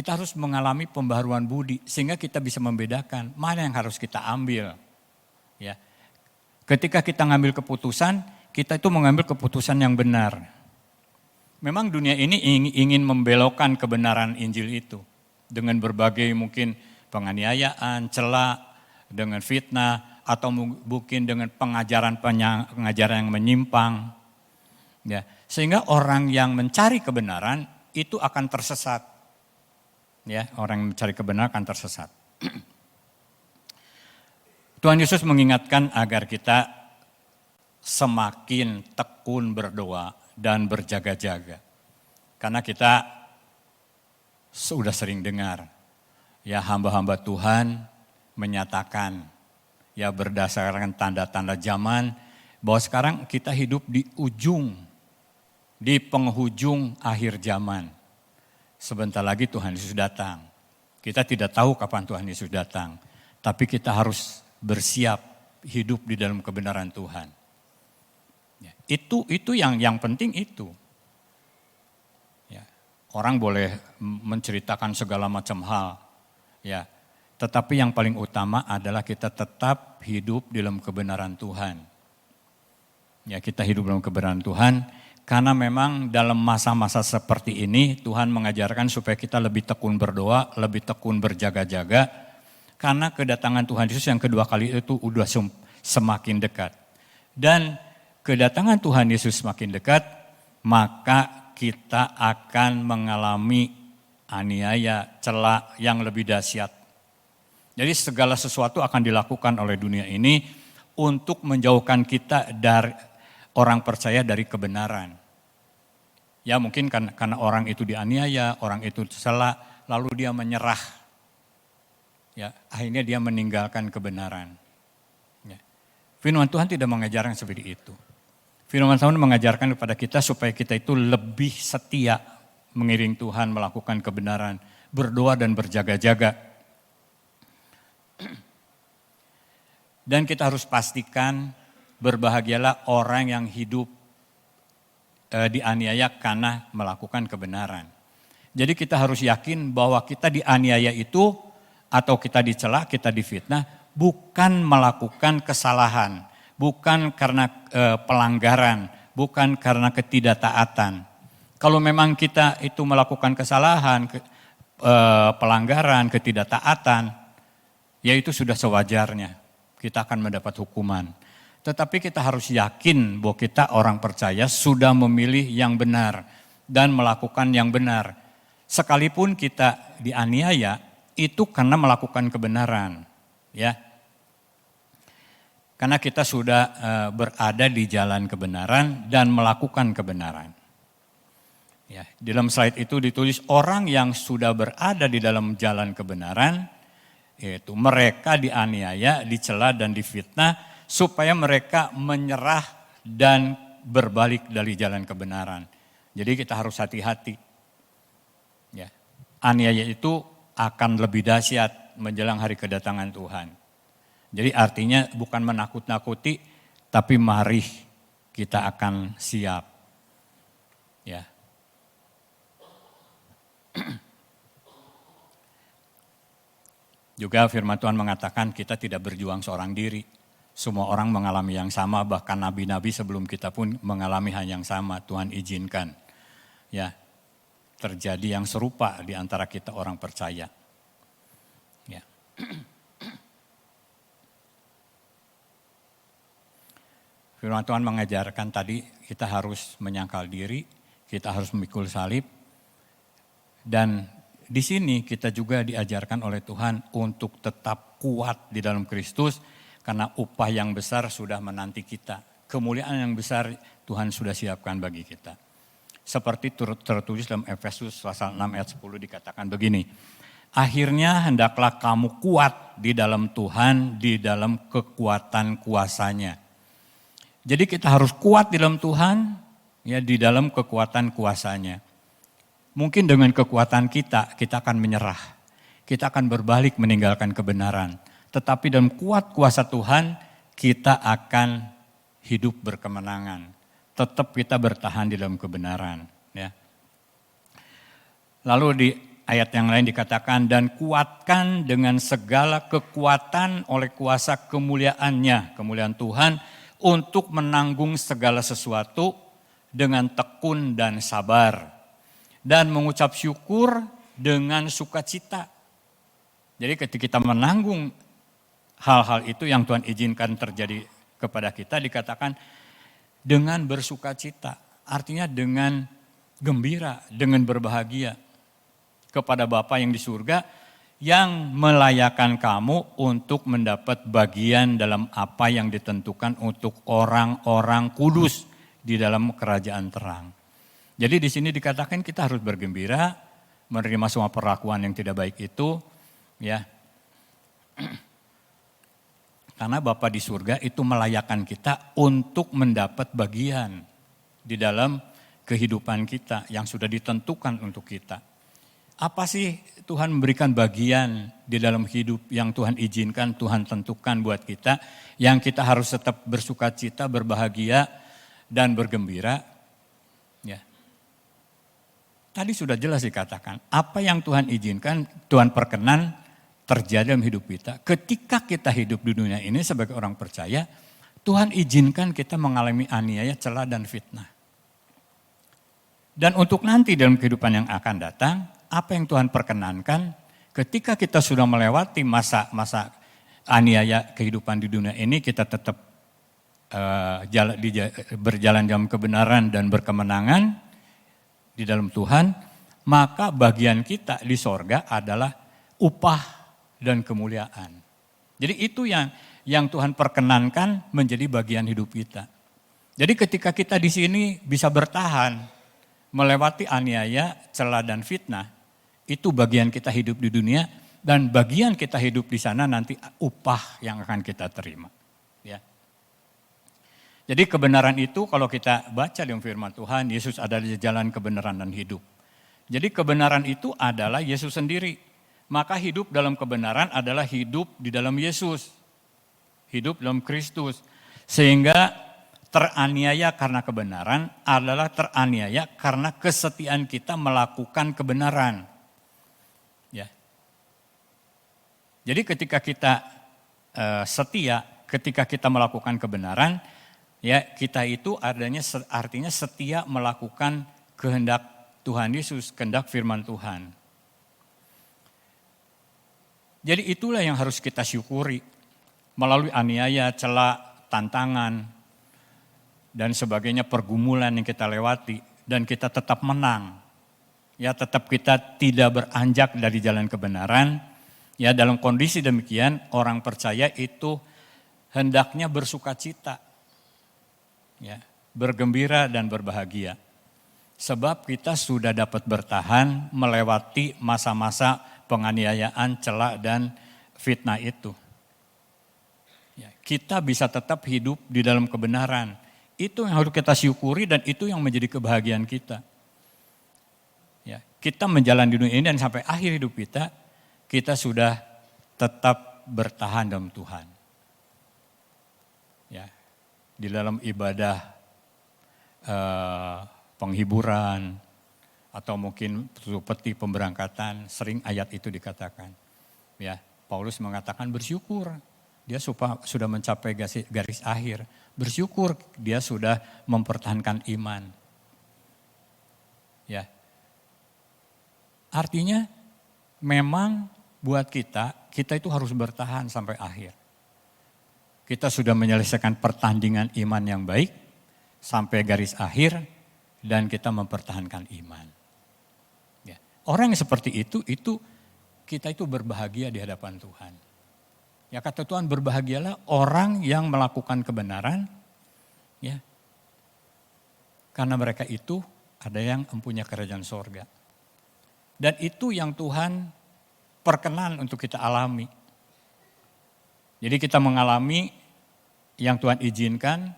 harus mengalami pembaharuan budi sehingga kita bisa membedakan mana yang harus kita ambil. Ya. Ketika kita ngambil keputusan, kita itu mengambil keputusan yang benar. Memang dunia ini ingin membelokkan kebenaran Injil itu dengan berbagai mungkin penganiayaan, cela, dengan fitnah, atau mungkin dengan pengajaran yang menyimpang. Ya. Sehingga orang yang mencari kebenaran itu akan tersesat. Ya, orang yang mencari kebenaran akan tersesat. Tuhan Yesus mengingatkan agar kita semakin tekun berdoa dan berjaga-jaga. Karena kita sudah sering dengar, ya hamba-hamba Tuhan menyatakan, ya berdasarkan tanda-tanda zaman, bahwa sekarang kita hidup di penghujung akhir zaman. Sebentar lagi Tuhan Yesus datang. Kita tidak tahu kapan Tuhan Yesus datang, tapi kita harus bersiap hidup di dalam kebenaran Tuhan. Ya, itu yang penting itu. Ya, orang boleh menceritakan segala macam hal, ya. Tetapi yang paling utama adalah kita tetap hidup dalam kebenaran Tuhan. Ya, kita hidup dalam kebenaran Tuhan. Karena memang dalam masa-masa seperti ini Tuhan mengajarkan supaya kita lebih tekun berdoa, lebih tekun berjaga-jaga. Karena kedatangan Tuhan Yesus yang kedua kali itu udah semakin dekat. Dan kedatangan Tuhan Yesus semakin dekat, maka kita akan mengalami aniaya, cela yang lebih dahsyat. Jadi segala sesuatu akan dilakukan oleh dunia ini untuk menjauhkan kita dari orang percaya dari kebenaran. Ya mungkin karena orang itu dianiaya, orang itu cela, lalu dia menyerah. Ya, akhirnya dia meninggalkan kebenaran. Ya. Firman Tuhan tidak mengajarkan seperti itu. Firman Tuhan mengajarkan kepada kita supaya kita itu lebih setia mengiring Tuhan, melakukan kebenaran, berdoa dan berjaga-jaga. Dan kita harus pastikan berbahagialah orang yang hidup dianiaya karena melakukan kebenaran. Jadi kita harus yakin bahwa kita dianiaya itu atau kita dicela, kita difitnah bukan melakukan kesalahan, bukan karena pelanggaran, bukan karena ketidaktaatan. Kalau memang kita itu melakukan kesalahan, pelanggaran, ketidaktaatan, ya itu sudah sewajarnya. Kita akan mendapat hukuman. Tetapi kita harus yakin bahwa kita orang percaya sudah memilih yang benar dan melakukan yang benar. Sekalipun kita dianiaya itu karena melakukan kebenaran, ya. Karena kita sudah berada di jalan kebenaran dan melakukan kebenaran. Ya, di dalam slide itu ditulis orang yang sudah berada di dalam jalan kebenaran, yaitu mereka dianiaya, dicela dan difitnah supaya mereka menyerah dan berbalik dari jalan kebenaran. Jadi kita harus hati-hati. Ya, aniaya itu akan lebih dahsyat menjelang hari kedatangan Tuhan. Jadi artinya bukan menakut-nakuti, tapi mari kita akan siap. Ya. Juga firman Tuhan mengatakan kita tidak berjuang seorang diri. Semua orang mengalami yang sama, bahkan nabi-nabi sebelum kita pun mengalami hal yang sama. Tuhan izinkan. Ya, terjadi yang serupa di antara kita orang percaya. Ya. Firman Tuhan mengajarkan tadi kita harus menyangkal diri, kita harus memikul salib. Dan di sini kita juga diajarkan oleh Tuhan untuk tetap kuat di dalam Kristus karena upah yang besar sudah menanti kita. Kemuliaan yang besar Tuhan sudah siapkan bagi kita. Seperti tertulis dalam Efesus pasal 6 ayat 10 dikatakan begini. Akhirnya hendaklah kamu kuat di dalam Tuhan, di dalam kekuatan kuasanya. Jadi kita harus kuat di dalam Tuhan, ya di dalam kekuatan kuasanya. Mungkin dengan kekuatan kita akan menyerah. Kita akan berbalik meninggalkan kebenaran. Tetapi dalam kuat kuasa Tuhan, kita akan hidup berkemenangan. Tetap kita bertahan di dalam kebenaran. Ya. Lalu di ayat yang lain dikatakan, dan kuatkan dengan segala kekuatan oleh kuasa kemuliaannya, kemuliaan Tuhan, untuk menanggung segala sesuatu dengan tekun dan sabar. Dan mengucap syukur dengan sukacita. Jadi ketika kita menanggung hal-hal itu yang Tuhan izinkan terjadi kepada kita, dikatakan dengan bersukacita. Artinya dengan gembira, dengan berbahagia kepada Bapa yang di surga yang melayakkan kamu untuk mendapat bagian dalam apa yang ditentukan untuk orang-orang kudus di dalam kerajaan terang. Jadi di sini dikatakan kita harus bergembira, menerima semua perlakuan yang tidak baik itu, ya. Karena Bapa di surga itu melayakkan kita untuk mendapat bagian di dalam kehidupan kita yang sudah ditentukan untuk kita. Apa sih Tuhan memberikan bagian di dalam hidup yang Tuhan izinkan, Tuhan tentukan buat kita, yang kita harus tetap bersukacita, berbahagia, dan bergembira? Ya. Tadi sudah jelas dikatakan, apa yang Tuhan izinkan, Tuhan perkenan terjadi dalam hidup kita. Ketika kita hidup di dunia ini sebagai orang percaya, Tuhan izinkan kita mengalami aniaya, celah, dan fitnah. Dan untuk nanti dalam kehidupan yang akan datang, apa yang Tuhan perkenankan, ketika kita sudah melewati masa-masa aniaya kehidupan di dunia ini, kita tetap berjalan dalam kebenaran dan berkemenangan di dalam Tuhan, maka bagian kita di sorga adalah upah dan kemuliaan. Jadi itu yang Tuhan perkenankan menjadi bagian hidup kita. Jadi ketika kita di sini bisa bertahan, melewati aniaya, celah dan fitnah, itu bagian kita hidup di dunia, dan bagian kita hidup di sana nanti upah yang akan kita terima. Ya. Jadi kebenaran itu kalau kita baca dalam firman Tuhan, Yesus adalah jalan kebenaran dan hidup. Jadi kebenaran itu adalah Yesus sendiri. Maka hidup dalam kebenaran adalah hidup di dalam Yesus. Hidup dalam Kristus. Sehingga teraniaya karena kebenaran adalah teraniaya karena kesetiaan kita melakukan kebenaran. Ya. Jadi ketika kita setia, ketika kita melakukan kebenaran, ya kita itu artinya setia melakukan kehendak Tuhan Yesus, kehendak firman Tuhan. Jadi itulah yang harus kita syukuri melalui aniaya, celah, tantangan, dan sebagainya, pergumulan yang kita lewati, dan kita tetap menang. Ya tetap kita tidak beranjak dari jalan kebenaran. Ya dalam kondisi demikian orang percaya itu hendaknya bersukacita. Ya, bergembira dan berbahagia. Sebab kita sudah dapat bertahan melewati masa-masa penganiayaan, celah dan fitnah itu. Ya, kita bisa tetap hidup di dalam kebenaran. Itu yang harus kita syukuri dan itu yang menjadi kebahagiaan kita. Ya, kita menjalani dunia ini dan sampai akhir hidup kita sudah tetap bertahan dalam Tuhan. Ya, di dalam ibadah penghiburan atau mungkin peti pemberangkatan, sering ayat itu dikatakan. Ya, Paulus mengatakan bersyukur dia sudah mencapai garis akhir. Bersyukur dia sudah mempertahankan iman. Ya, artinya memang buat kita itu harus bertahan sampai akhir. Kita sudah menyelesaikan pertandingan iman yang baik sampai garis akhir. dan kita mempertahankan iman. Ya. Orang yang seperti itu kita itu berbahagia di hadapan Tuhan. Ya, kata Tuhan, berbahagialah orang yang melakukan kebenaran, ya, karena mereka itu ada yang mempunyai kerajaan sorga. Dan itu yang Tuhan perkenan untuk kita alami. Jadi kita mengalami yang Tuhan izinkan,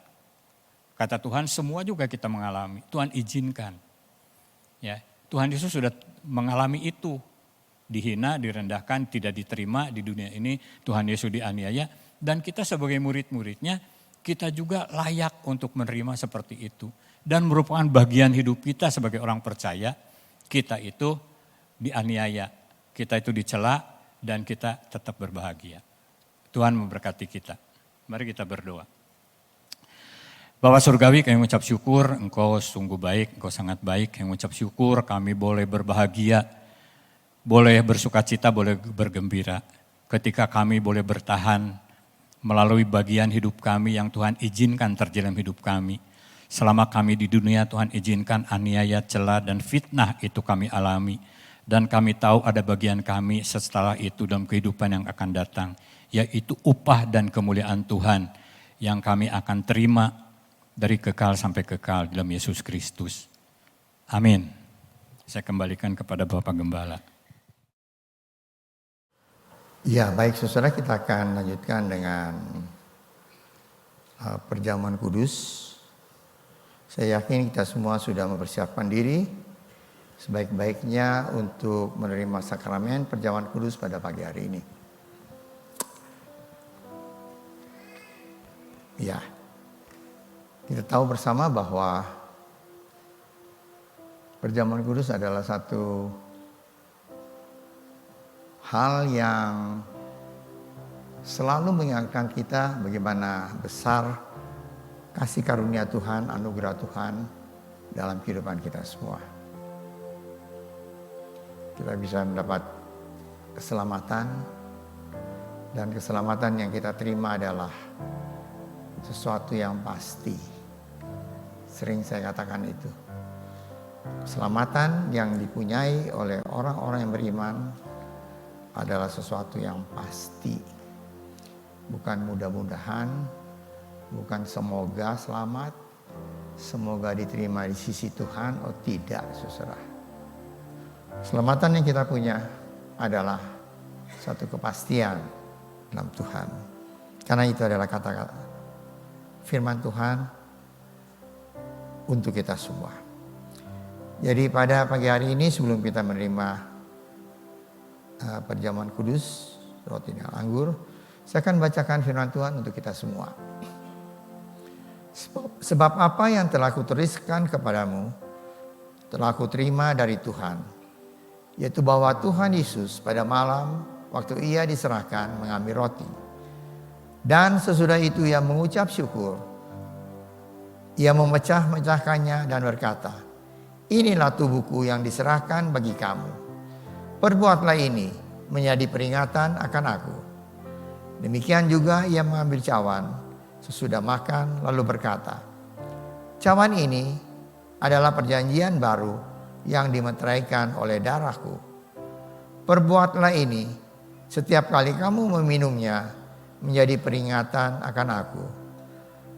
kata Tuhan semua juga kita mengalami, Tuhan izinkan. Ya, Tuhan Yesus sudah mengalami itu. Dihina, direndahkan, tidak diterima di dunia ini, Tuhan Yesus dianiaya. Dan kita sebagai murid-muridnya, kita juga layak untuk menerima seperti itu. Dan merupakan bagian hidup kita sebagai orang percaya, kita itu dianiaya, kita itu dicela, dan kita tetap berbahagia. Tuhan memberkati kita. Mari kita berdoa. Bapa Surgawi, kami mengucap syukur, Engkau sungguh baik, Engkau sangat baik. Kami mengucap syukur, kami boleh berbahagia, boleh bersukacita, boleh bergembira. Ketika kami boleh bertahan melalui bagian hidup kami yang Tuhan izinkan terjadi dalam hidup kami. Selama kami di dunia, Tuhan izinkan aniaya, cela, dan fitnah itu kami alami. Dan kami tahu ada bagian kami setelah itu dalam kehidupan yang akan datang. Yaitu upah dan kemuliaan Tuhan yang kami akan terima dari kekal sampai kekal dalam Yesus Kristus. Amin. Saya kembalikan kepada Bapak Gembala. Ya, baik saudara, kita akan lanjutkan dengan perjamuan kudus. Saya yakin kita semua sudah mempersiapkan diri sebaik-baiknya untuk menerima sakramen perjamuan kudus pada pagi hari ini. Ya, kita tahu bersama bahwa perjamuan kudus adalah satu hal yang selalu mengingatkan kita bagaimana besar kasih karunia Tuhan, anugerah Tuhan dalam kehidupan kita semua. Kita bisa mendapat keselamatan, dan keselamatan yang kita terima adalah sesuatu yang pasti. Sering saya katakan itu. Keselamatan yang dipunyai oleh orang-orang yang beriman adalah sesuatu yang pasti. Bukan mudah-mudahan, bukan semoga selamat, semoga diterima di sisi Tuhan, oh tidak, saudara. Keselamatan yang kita punya adalah satu kepastian dalam Tuhan. Karena itu adalah kata-kata firman Tuhan untuk kita semua. Jadi pada pagi hari ini sebelum kita menerima perjamuan kudus, roti dan anggur, saya akan bacakan firman Tuhan untuk kita semua. Sebab apa yang telah kutuliskan kepadamu, telah kuterima dari Tuhan, yaitu bahwa Tuhan Yesus pada malam waktu ia diserahkan mengambil roti. Dan sesudah itu ia mengucap syukur, ia memecah-mecahkannya dan berkata, inilah tubuhku yang diserahkan bagi kamu. Perbuatlah ini menjadi peringatan akan aku. Demikian juga ia mengambil cawan sesudah makan lalu berkata, cawan ini adalah perjanjian baru yang dimeteraikan oleh darahku. Perbuatlah ini setiap kali kamu meminumnya menjadi peringatan akan aku.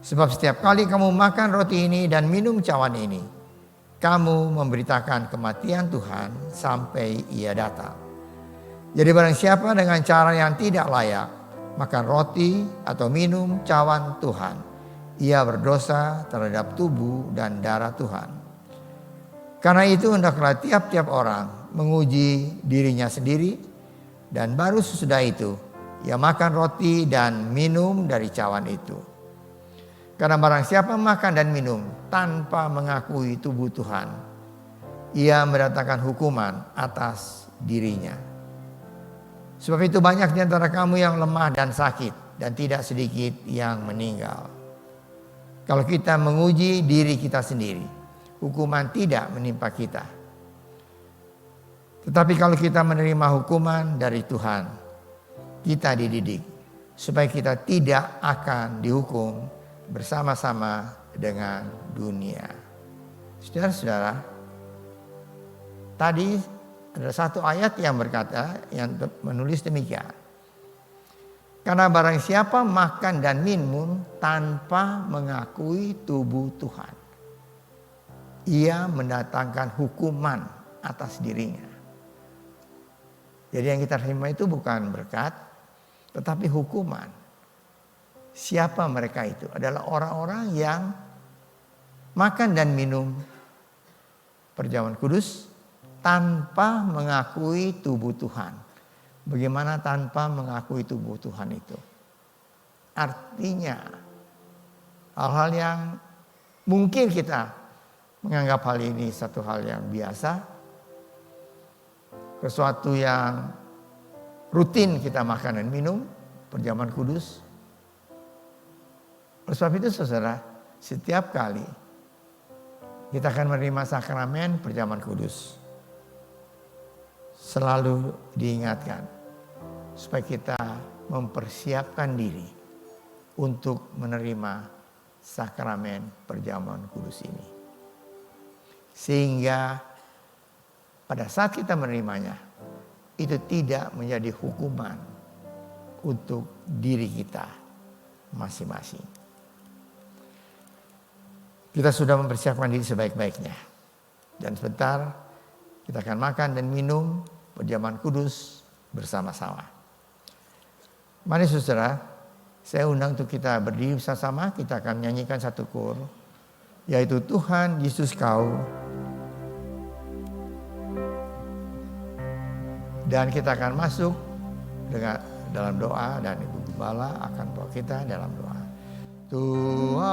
Sebab setiap kali kamu makan roti ini dan minum cawan ini, kamu memberitakan kematian Tuhan sampai ia datang. Jadi barang siapa dengan cara yang tidak layak makan roti atau minum cawan Tuhan, ia berdosa terhadap tubuh dan darah Tuhan. Karena itu hendaklah tiap-tiap orang menguji dirinya sendiri, dan baru sesudah itu ia makan roti dan minum dari cawan itu. Karena barang siapa makan dan minum tanpa mengakui tubuh Tuhan, ia mendatangkan hukuman atas dirinya. Sebab itu banyak di antara kamu yang lemah dan sakit, dan tidak sedikit yang meninggal. Kalau kita menguji diri kita sendiri, hukuman tidak menimpa kita. Tetapi kalau kita menerima hukuman dari Tuhan, kita dididik supaya kita tidak akan dihukum bersama-sama dengan dunia. Saudara-saudara, tadi ada satu ayat yang berkata, yang menulis demikian. Karena barang siapa makan dan minum tanpa mengakui tubuh Tuhan, ia mendatangkan hukuman atas dirinya. Jadi yang kita terima itu bukan berkat, tetapi hukuman. Siapa mereka itu? Adalah orang-orang yang makan dan minum perjamuan kudus tanpa mengakui tubuh Tuhan. Bagaimana tanpa mengakui tubuh Tuhan itu? Artinya hal-hal yang mungkin kita menganggap hal ini satu hal yang biasa, sesuatu yang rutin kita makan dan minum, perjamuan kudus. Oleh sebab itu saudara, setiap kali kita akan menerima sakramen perjamuan kudus, selalu diingatkan supaya kita mempersiapkan diri untuk menerima sakramen perjamuan kudus ini. Sehingga pada saat kita menerimanya, itu tidak menjadi hukuman untuk diri kita masing-masing. Kita sudah mempersiapkan diri sebaik-baiknya. Dan sebentar kita akan makan dan minum perjamuan kudus bersama-sama. Mari saudara, saya undang untuk kita berdiri bersama-sama. Kita akan menyanyikan satu kor, yaitu Tuhan Yesus Kau. Dan kita akan masuk dengan dalam doa, dan Ibu Gembala akan bawa kita dalam doa. Tuhan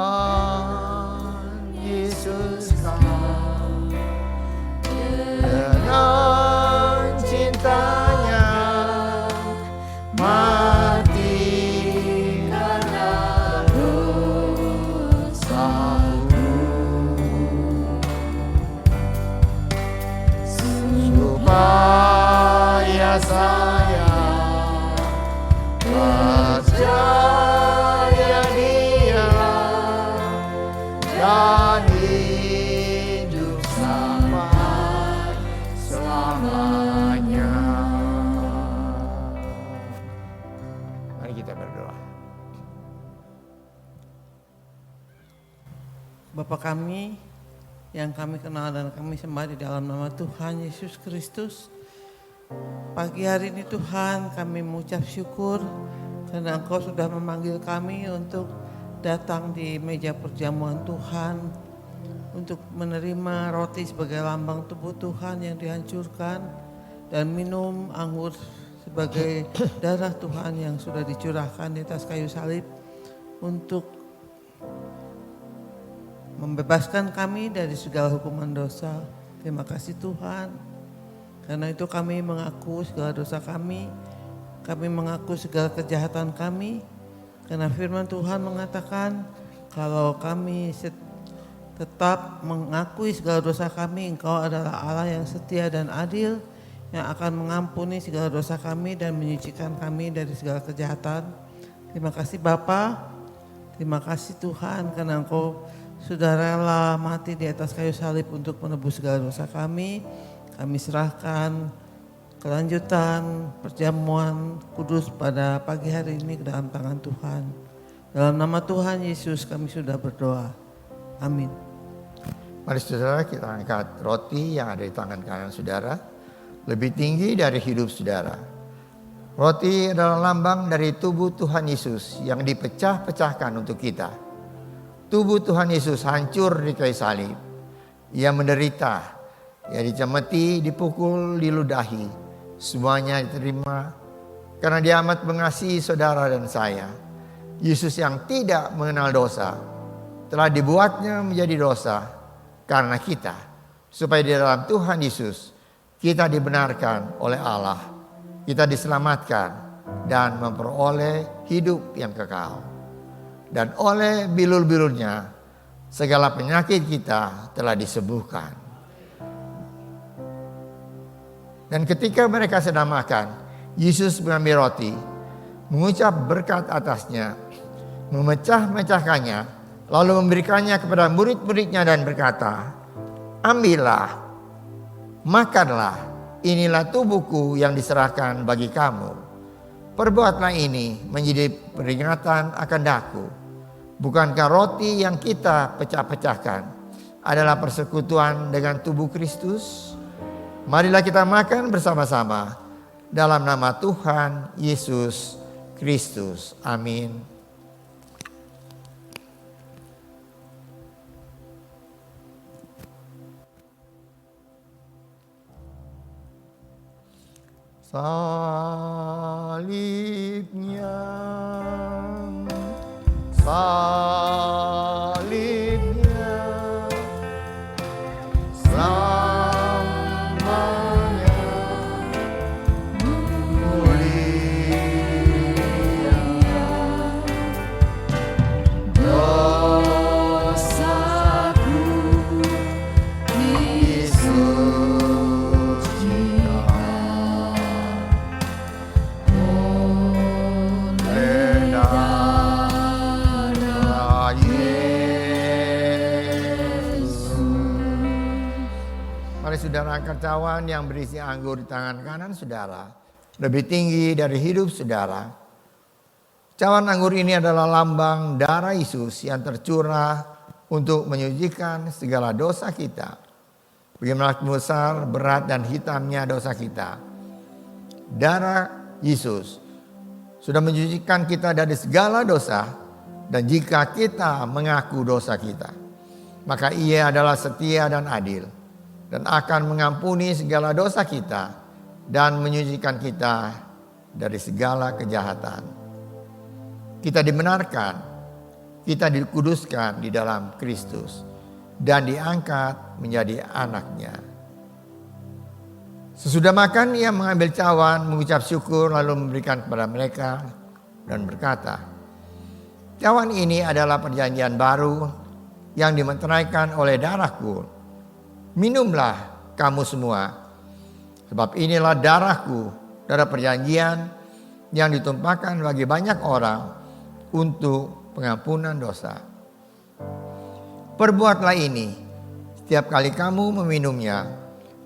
Yesus Kau dengan cintanya mati karena dosaku, supaya saya percaya Dia dan hidup sampai selamanya. Mari kita berdoa. Bapa kami yang kami kenal dan kami sembah di dalam nama Tuhan Yesus Kristus. Pagi hari ini Tuhan, kami mengucap syukur karena Engkau sudah memanggil kami untuk datang di meja perjamuan Tuhan, untuk menerima roti sebagai lambang tubuh Tuhan yang dihancurkan, dan minum anggur sebagai darah Tuhan yang sudah dicurahkan di atas kayu salib untuk membebaskan kami dari segala hukuman dosa. Terima kasih Tuhan. Karena itu kami mengaku segala dosa kami mengaku segala kejahatan kami. Karena firman Tuhan mengatakan kalau kami tetap mengakui segala dosa kami, Engkau adalah Allah yang setia dan adil, yang akan mengampuni segala dosa kami dan menyucikan kami dari segala kejahatan. Terima kasih Bapa, terima kasih Tuhan karena Engkau sudah rela mati di atas kayu salib untuk menebus segala dosa kami. Kami serahkan kelanjutan perjamuan kudus pada pagi hari ini ke dalam tangan Tuhan. Dalam nama Tuhan Yesus kami sudah berdoa. Amin. Mari saudara, kita angkat roti yang ada di tangan kanan saudara, lebih tinggi dari hidup saudara. Roti adalah lambang dari tubuh Tuhan Yesus yang dipecah-pecahkan untuk kita. Tubuh Tuhan Yesus hancur di kayu salib. Ia menderita, ia dicemeti, dipukul, diludahi. Semuanya diterima karena Dia amat mengasihi saudara dan saya. Yesus yang tidak mengenal dosa telah dibuatnya menjadi dosa karena kita, supaya di dalam Tuhan Yesus kita dibenarkan oleh Allah, kita diselamatkan dan memperoleh hidup yang kekal. Dan oleh bilur-bilurnya segala penyakit kita telah disembuhkan. Dan ketika mereka sedang makan, Yesus mengambil roti, mengucap berkat atasnya, memecah-mecahkannya, lalu memberikannya kepada murid-muridnya dan berkata, ambillah, makanlah, inilah tubuhku yang diserahkan bagi kamu. Perbuatlah ini menjadi peringatan akan daku. Bukankah roti yang kita pecah-pecahkan adalah persekutuan dengan tubuh Kristus? Marilah kita makan bersama-sama dalam nama Tuhan Yesus Kristus. Amin. Salibnya, salibnya, selamanya mulia. Dosaku disucikan oleh darah Yesus. Mari saudara angkat cawan yang berisi anggur di tangan kanan saudara, lebih tinggi dari hidup saudara. Cawan anggur ini adalah lambang darah Yesus yang tercurah untuk menyucikan segala dosa kita. Bagaimana besar, berat dan hitamnya dosa kita. Darah Yesus sudah menyucikan kita dari segala dosa, dan jika kita mengaku dosa kita, maka Ia adalah setia dan adil dan akan mengampuni segala dosa kita dan menyucikan kita dari segala kejahatan. Kita dibenarkan, kita dikuduskan di dalam Kristus dan diangkat menjadi anak-Nya. Sesudah makan ia mengambil cawan, mengucap syukur lalu memberikan kepada mereka dan berkata, "Cawan ini adalah perjanjian baru yang dimeteraikan oleh darahku. Minumlah kamu semua, sebab inilah darahku, darah perjanjian yang ditumpahkan bagi banyak orang untuk pengampunan dosa. Perbuatlah ini setiap kali kamu meminumnya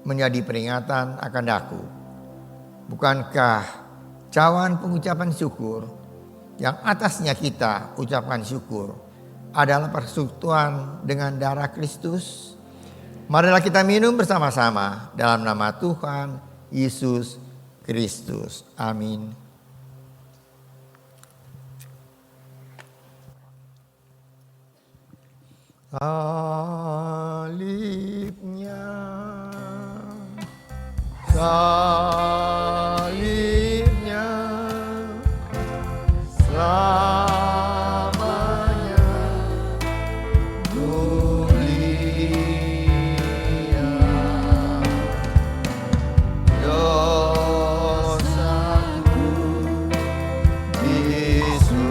menjadi peringatan akan daku. Bukankah cawan pengucapan syukur yang atasnya kita ucapkan syukur adalah persekutuan dengan darah Kristus? Marilah kita minum bersama-sama dalam nama Tuhan Yesus Kristus. Amin. Salibnya, salibnya, selamanya mulia. Dosaku disucikan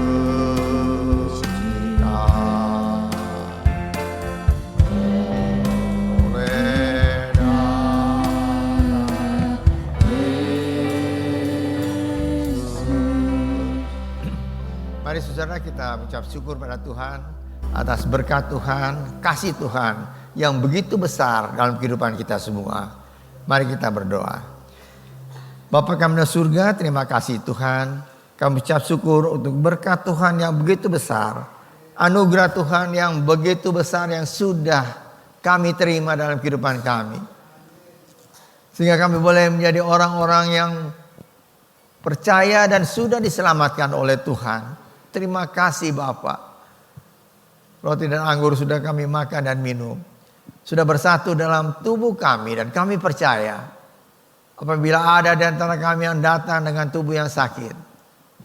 oleh darah Yesus. Mari saudara kita mengucap syukur pada Tuhan atas berkat Tuhan, kasih Tuhan yang begitu besar dalam kehidupan kita semua. Mari kita berdoa. Bapa kami di surga, terima kasih Tuhan. Kami ucap syukur untuk berkat Tuhan yang begitu besar. Anugerah Tuhan yang begitu besar yang sudah kami terima dalam kehidupan kami. Sehingga kami boleh menjadi orang-orang yang percaya dan sudah diselamatkan oleh Tuhan. Terima kasih Bapak. Roti dan anggur sudah kami makan dan minum. Sudah bersatu dalam tubuh kami dan kami percaya. Apabila ada di antara kami yang datang dengan tubuh yang sakit,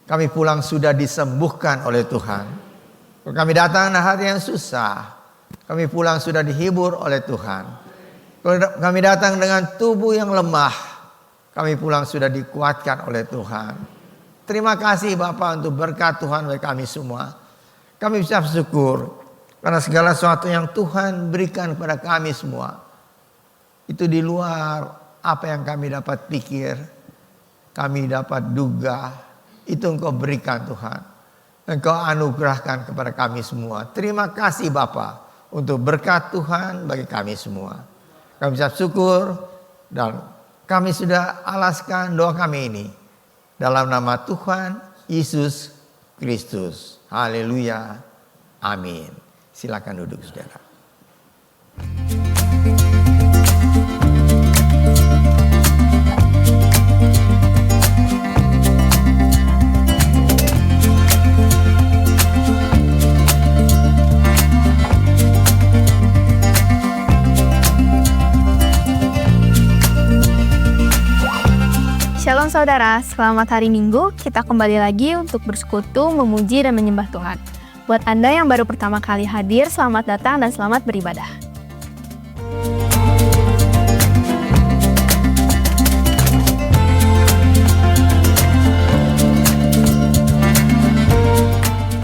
kami pulang sudah disembuhkan oleh Tuhan. Kalau kami datang dengan hati yang susah, kami pulang sudah dihibur oleh Tuhan. Kalau kami datang dengan tubuh yang lemah, kami pulang sudah dikuatkan oleh Tuhan. Terima kasih Bapak untuk berkat Tuhan bagi kami semua. Kami ucap syukur karena segala sesuatu yang Tuhan berikan kepada kami semua, itu di luar apa yang kami dapat pikir, kami dapat duga, itu Engkau berikan Tuhan. Engkau anugerahkan kepada kami semua. Terima kasih Bapa untuk berkat Tuhan bagi kami semua. kami ucap syukur dan kami sudah alaskan doa kami ini dalam nama Tuhan Yesus Kristus. Haleluya. Amin. Silakan duduk saudara. Shalom saudara, selamat hari Minggu. Kita kembali lagi untuk bersekutu, memuji, dan menyembah Tuhan. Buat Anda yang baru pertama kali hadir, selamat datang dan selamat beribadah.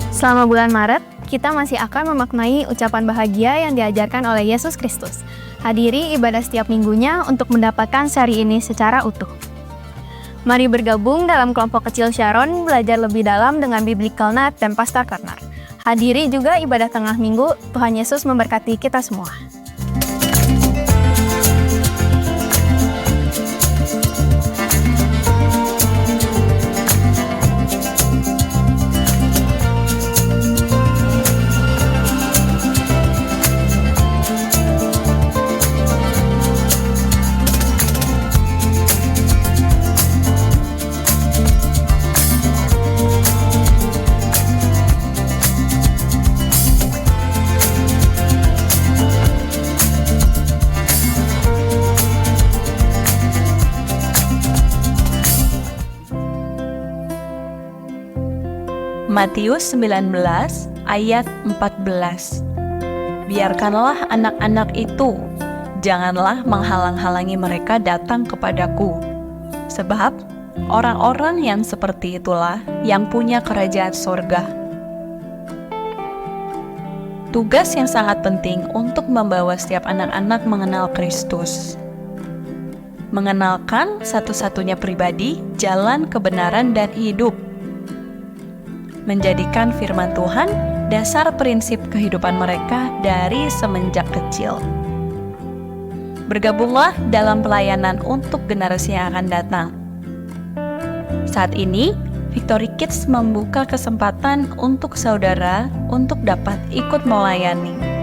Selama bulan Maret, kita masih akan memaknai ucapan bahagia yang diajarkan oleh Yesus Kristus. Hadiri ibadah setiap minggunya untuk mendapatkan seri ini secara utuh. Mari bergabung dalam kelompok kecil Sharon, belajar lebih dalam dengan Biblical Night dan Pastor Corner. Hadiri juga ibadah tengah minggu. Tuhan Yesus memberkati kita semua. Matius 19 ayat 14. Biarkanlah anak-anak itu, janganlah menghalang-halangi mereka datang kepadaku. Sebab orang-orang yang seperti itulah yang punya kerajaan sorga. Tugas yang sangat penting untuk membawa setiap anak-anak mengenal Kristus. Mengenalkan satu-satunya pribadi, jalan kebenaran dan hidup. Menjadikan firman Tuhan dasar prinsip kehidupan mereka dari semenjak kecil. Bergabunglah dalam pelayanan untuk generasi yang akan datang. Saat ini, Victory Kids membuka kesempatan untuk saudara untuk dapat ikut melayani.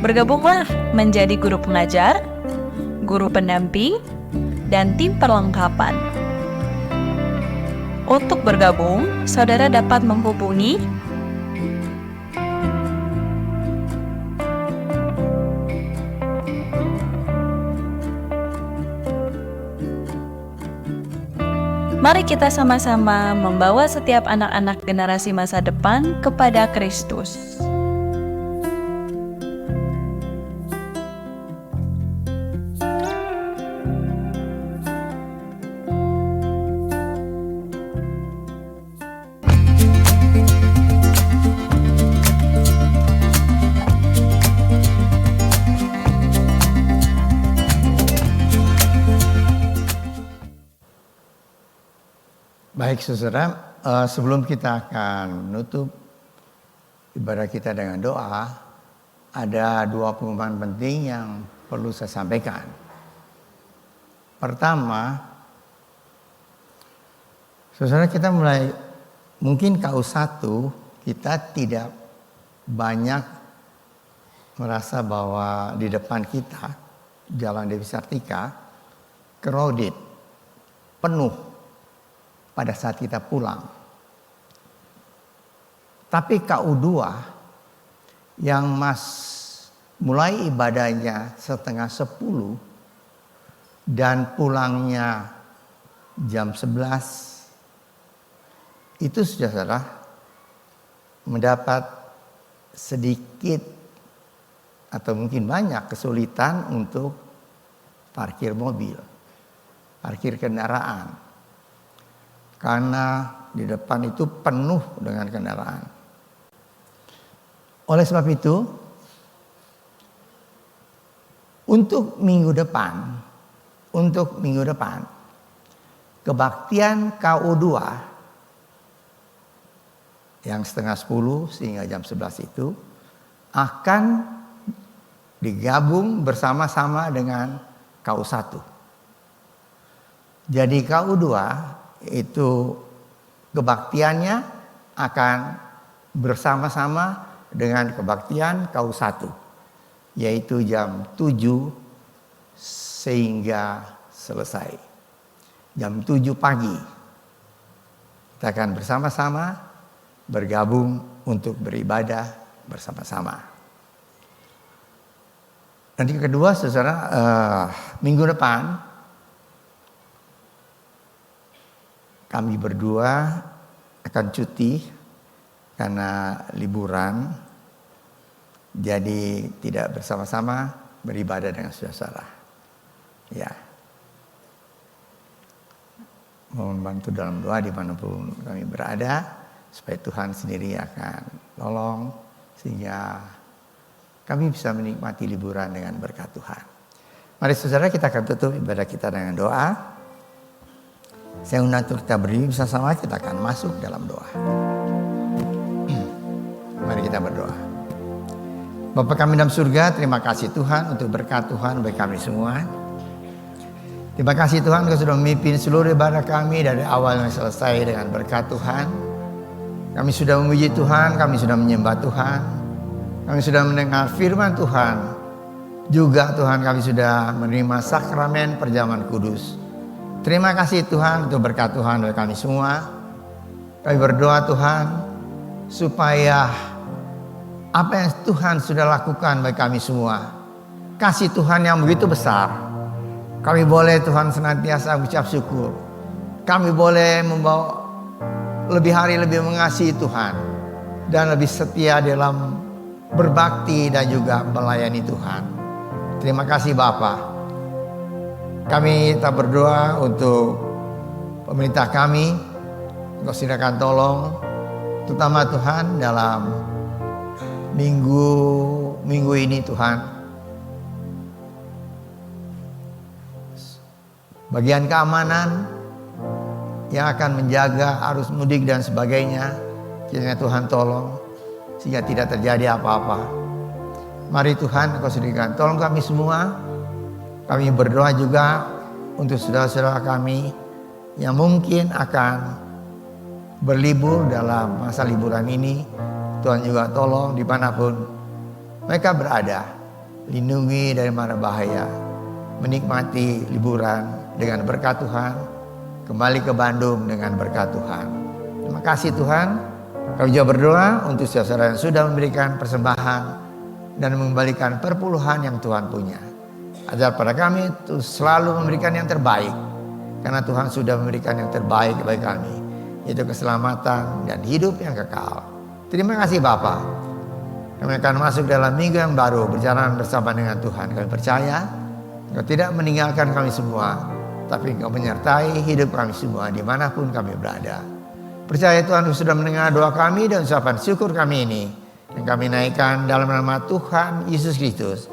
Bergabunglah menjadi guru pengajar, guru pendamping, dan tim perlengkapan. Untuk bergabung, saudara dapat menghubungi Mari kita sama-sama membawa setiap anak-anak generasi masa depan kepada Kristus. Baik saudara, sebelum kita akan menutup ibadah kita dengan doa, ada dua pengumuman penting yang perlu saya sampaikan. Pertama, saudara, kita mulai mungkin KU1 kita tidak banyak merasa bahwa di depan kita Jalan Dewi Sartika crowded, penuh pada saat kita pulang. Tapi KU2 yang mulai ibadahnya 9:30 dan pulangnya jam 11, itu saudara mendapat sedikit atau mungkin banyak kesulitan untuk parkir mobil, parkir kendaraan. Karena di depan itu penuh dengan kendaraan. Oleh sebab itu, untuk minggu depan, kebaktian KU2 yang setengah 10 sehingga jam 11 itu akan digabung bersama-sama dengan KU1. Jadi KU2 itu kebaktiannya akan bersama-sama dengan kebaktian KU1, yaitu jam 7 sehingga selesai. Jam 7 pagi kita akan bersama-sama bergabung untuk beribadah bersama-sama. Dan yang kedua, saudara, minggu depan kami berdua akan cuti karena liburan, jadi tidak bersama-sama beribadah dengan saudara. Ya, mohon bantu dalam doa dimanapun kami berada, supaya Tuhan sendiri akan tolong sehingga kami bisa menikmati liburan dengan berkat Tuhan. Mari saudara, kita akan tutup ibadah kita dengan doa. Saya undang untuk kita berdiri bersama, kita akan masuk dalam doa. Mari kita berdoa. Bapa kami dalam surga, terima kasih Tuhan untuk berkat Tuhan bagi kami semua. Terima kasih Tuhan, Kau sudah memimpin seluruh ibadah kami dari awal sampai selesai dengan berkat Tuhan. Kami sudah memuji Tuhan, kami sudah menyembah Tuhan, kami sudah mendengar firman Tuhan. Juga Tuhan, kami sudah menerima sakramen perjamuan kudus. Terima kasih Tuhan untuk berkat Tuhan bagi kami semua. Kami berdoa Tuhan, supaya apa yang Tuhan sudah lakukan bagi kami semua, kasih Tuhan yang begitu besar, kami boleh Tuhan senantiasa mengucap syukur. Kami boleh membawa lebih hari lebih mengasihi Tuhan dan lebih setia dalam berbakti dan juga melayani Tuhan. Terima kasih Bapa. Kami tak berdoa untuk pemerintah kami, Engkau silakan tolong, terutama Tuhan dalam minggu ini Tuhan. Bagian keamanan yang akan menjaga arus mudik dan sebagainya, kiranya Tuhan tolong sehingga tidak terjadi apa-apa. Mari Tuhan, Engkau sediakan tolong kami semua. Kami berdoa juga untuk saudara-saudara kami yang mungkin akan berlibur dalam masa liburan ini. Tuhan juga tolong dimanapun mereka berada, lindungi dari mara bahaya, menikmati liburan dengan berkat Tuhan, kembali ke Bandung dengan berkat Tuhan. Terima kasih Tuhan. Kami juga berdoa untuk saudara yang sudah memberikan persembahan dan mengembalikan perpuluhan yang Tuhan punya. Ajar pada kami itu selalu memberikan yang terbaik, karena Tuhan sudah memberikan yang terbaik bagi kami, yaitu keselamatan dan hidup yang kekal. Terima kasih Bapa. Kami akan masuk dalam minggu yang baru, berjalan bersama dengan Tuhan. Kami percaya Engkau tidak meninggalkan kami semua, tapi Engkau menyertai hidup kami semua dimanapun kami berada. Percaya Tuhan sudah mendengar doa kami dan ucapan syukur kami ini, yang kami naikkan dalam nama Tuhan Yesus Kristus,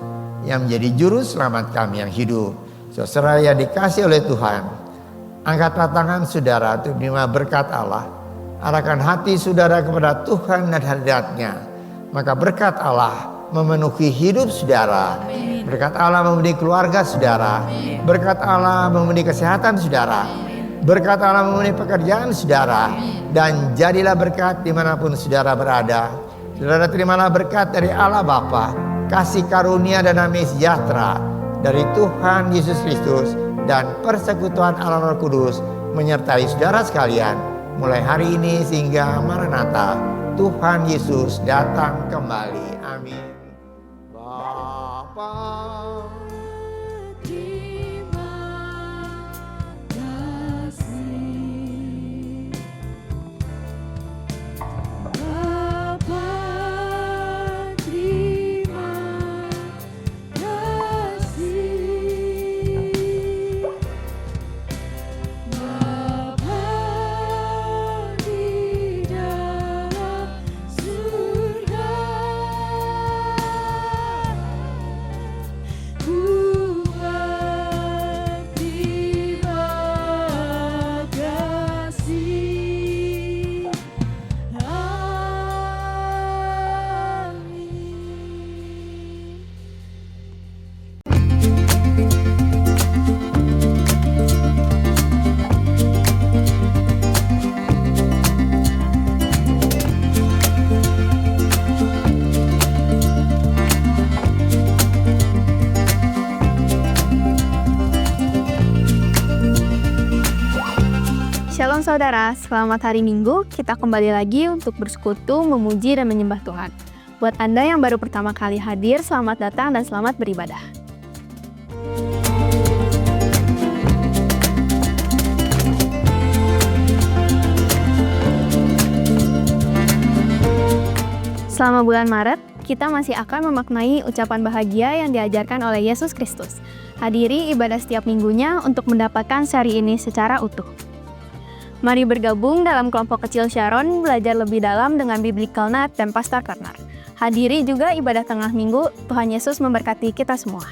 yang menjadi juru selamat kami yang hidup. Saudara yang dikasih oleh Tuhan, angkatlah tangan saudara untuk menerima berkat Allah. Arahkan hati saudara kepada Tuhan dan hadirat-Nya. Maka berkat Allah memenuhi hidup saudara. Berkat Allah memenuhi keluarga saudara. Berkat Allah memenuhi kesehatan saudara. Berkat Allah memenuhi pekerjaan saudara. Dan jadilah berkat dimanapun saudara berada. Saudara terimalah berkat dari Allah Bapa, kasih karunia dan damai sejahtera dari Tuhan Yesus Kristus, dan persekutuan Allah Roh Kudus menyertai saudara sekalian mulai hari ini sehingga Maranatha, Tuhan Yesus datang kembali. Amin. Bapa, terima kasih. Bapa, terima kasih. Bapa di dalam surga, saudara, selamat hari Minggu. Kita kembali lagi untuk bersekutu, memuji, dan menyembah Tuhan. Buat Anda yang baru pertama kali hadir, selamat datang dan selamat beribadah. Selama bulan Maret, kita masih akan memaknai ucapan bahagia yang diajarkan oleh Yesus Kristus. Hadiri ibadah setiap minggunya untuk mendapatkan seri ini secara utuh. Mari bergabung dalam kelompok kecil Sharon, belajar lebih dalam dengan Biblical Night dan Pastor Turner. Hadiri juga ibadah tengah minggu. Tuhan Yesus memberkati kita semua.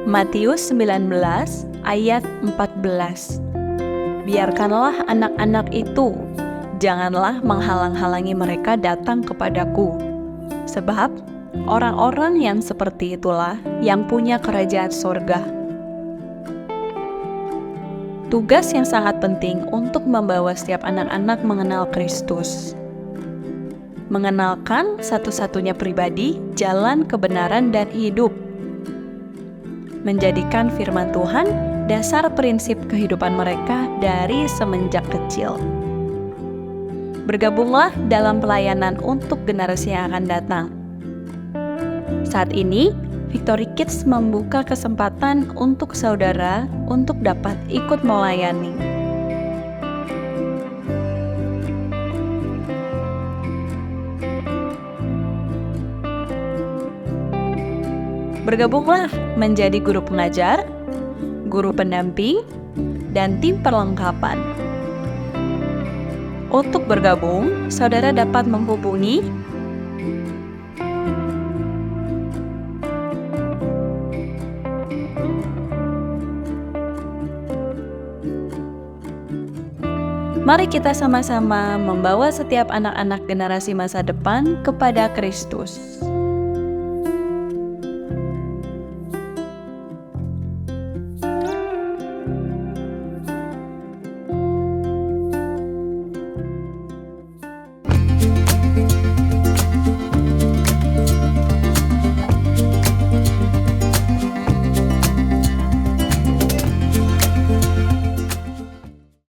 Matius 19 ayat 14. Biarkanlah anak-anak itu, janganlah menghalang-halangi mereka datang kepadaku. Sebab orang-orang yang seperti itulah yang punya kerajaan sorga. Tugas yang sangat penting untuk membawa setiap anak-anak mengenal Kristus. Mengenalkan satu-satunya pribadi, jalan kebenaran dan hidup. Menjadikan firman Tuhan dasar prinsip kehidupan mereka dari semenjak kecil. Bergabunglah dalam pelayanan untuk generasi yang akan datang. Saat ini, Victory Kids membuka kesempatan untuk saudara untuk dapat ikut melayani. Bergabunglah menjadi guru pengajar, guru pendamping, dan tim perlengkapan. Untuk bergabung, saudara dapat menghubungi Mari kita sama-sama membawa setiap anak-anak generasi masa depan kepada Kristus.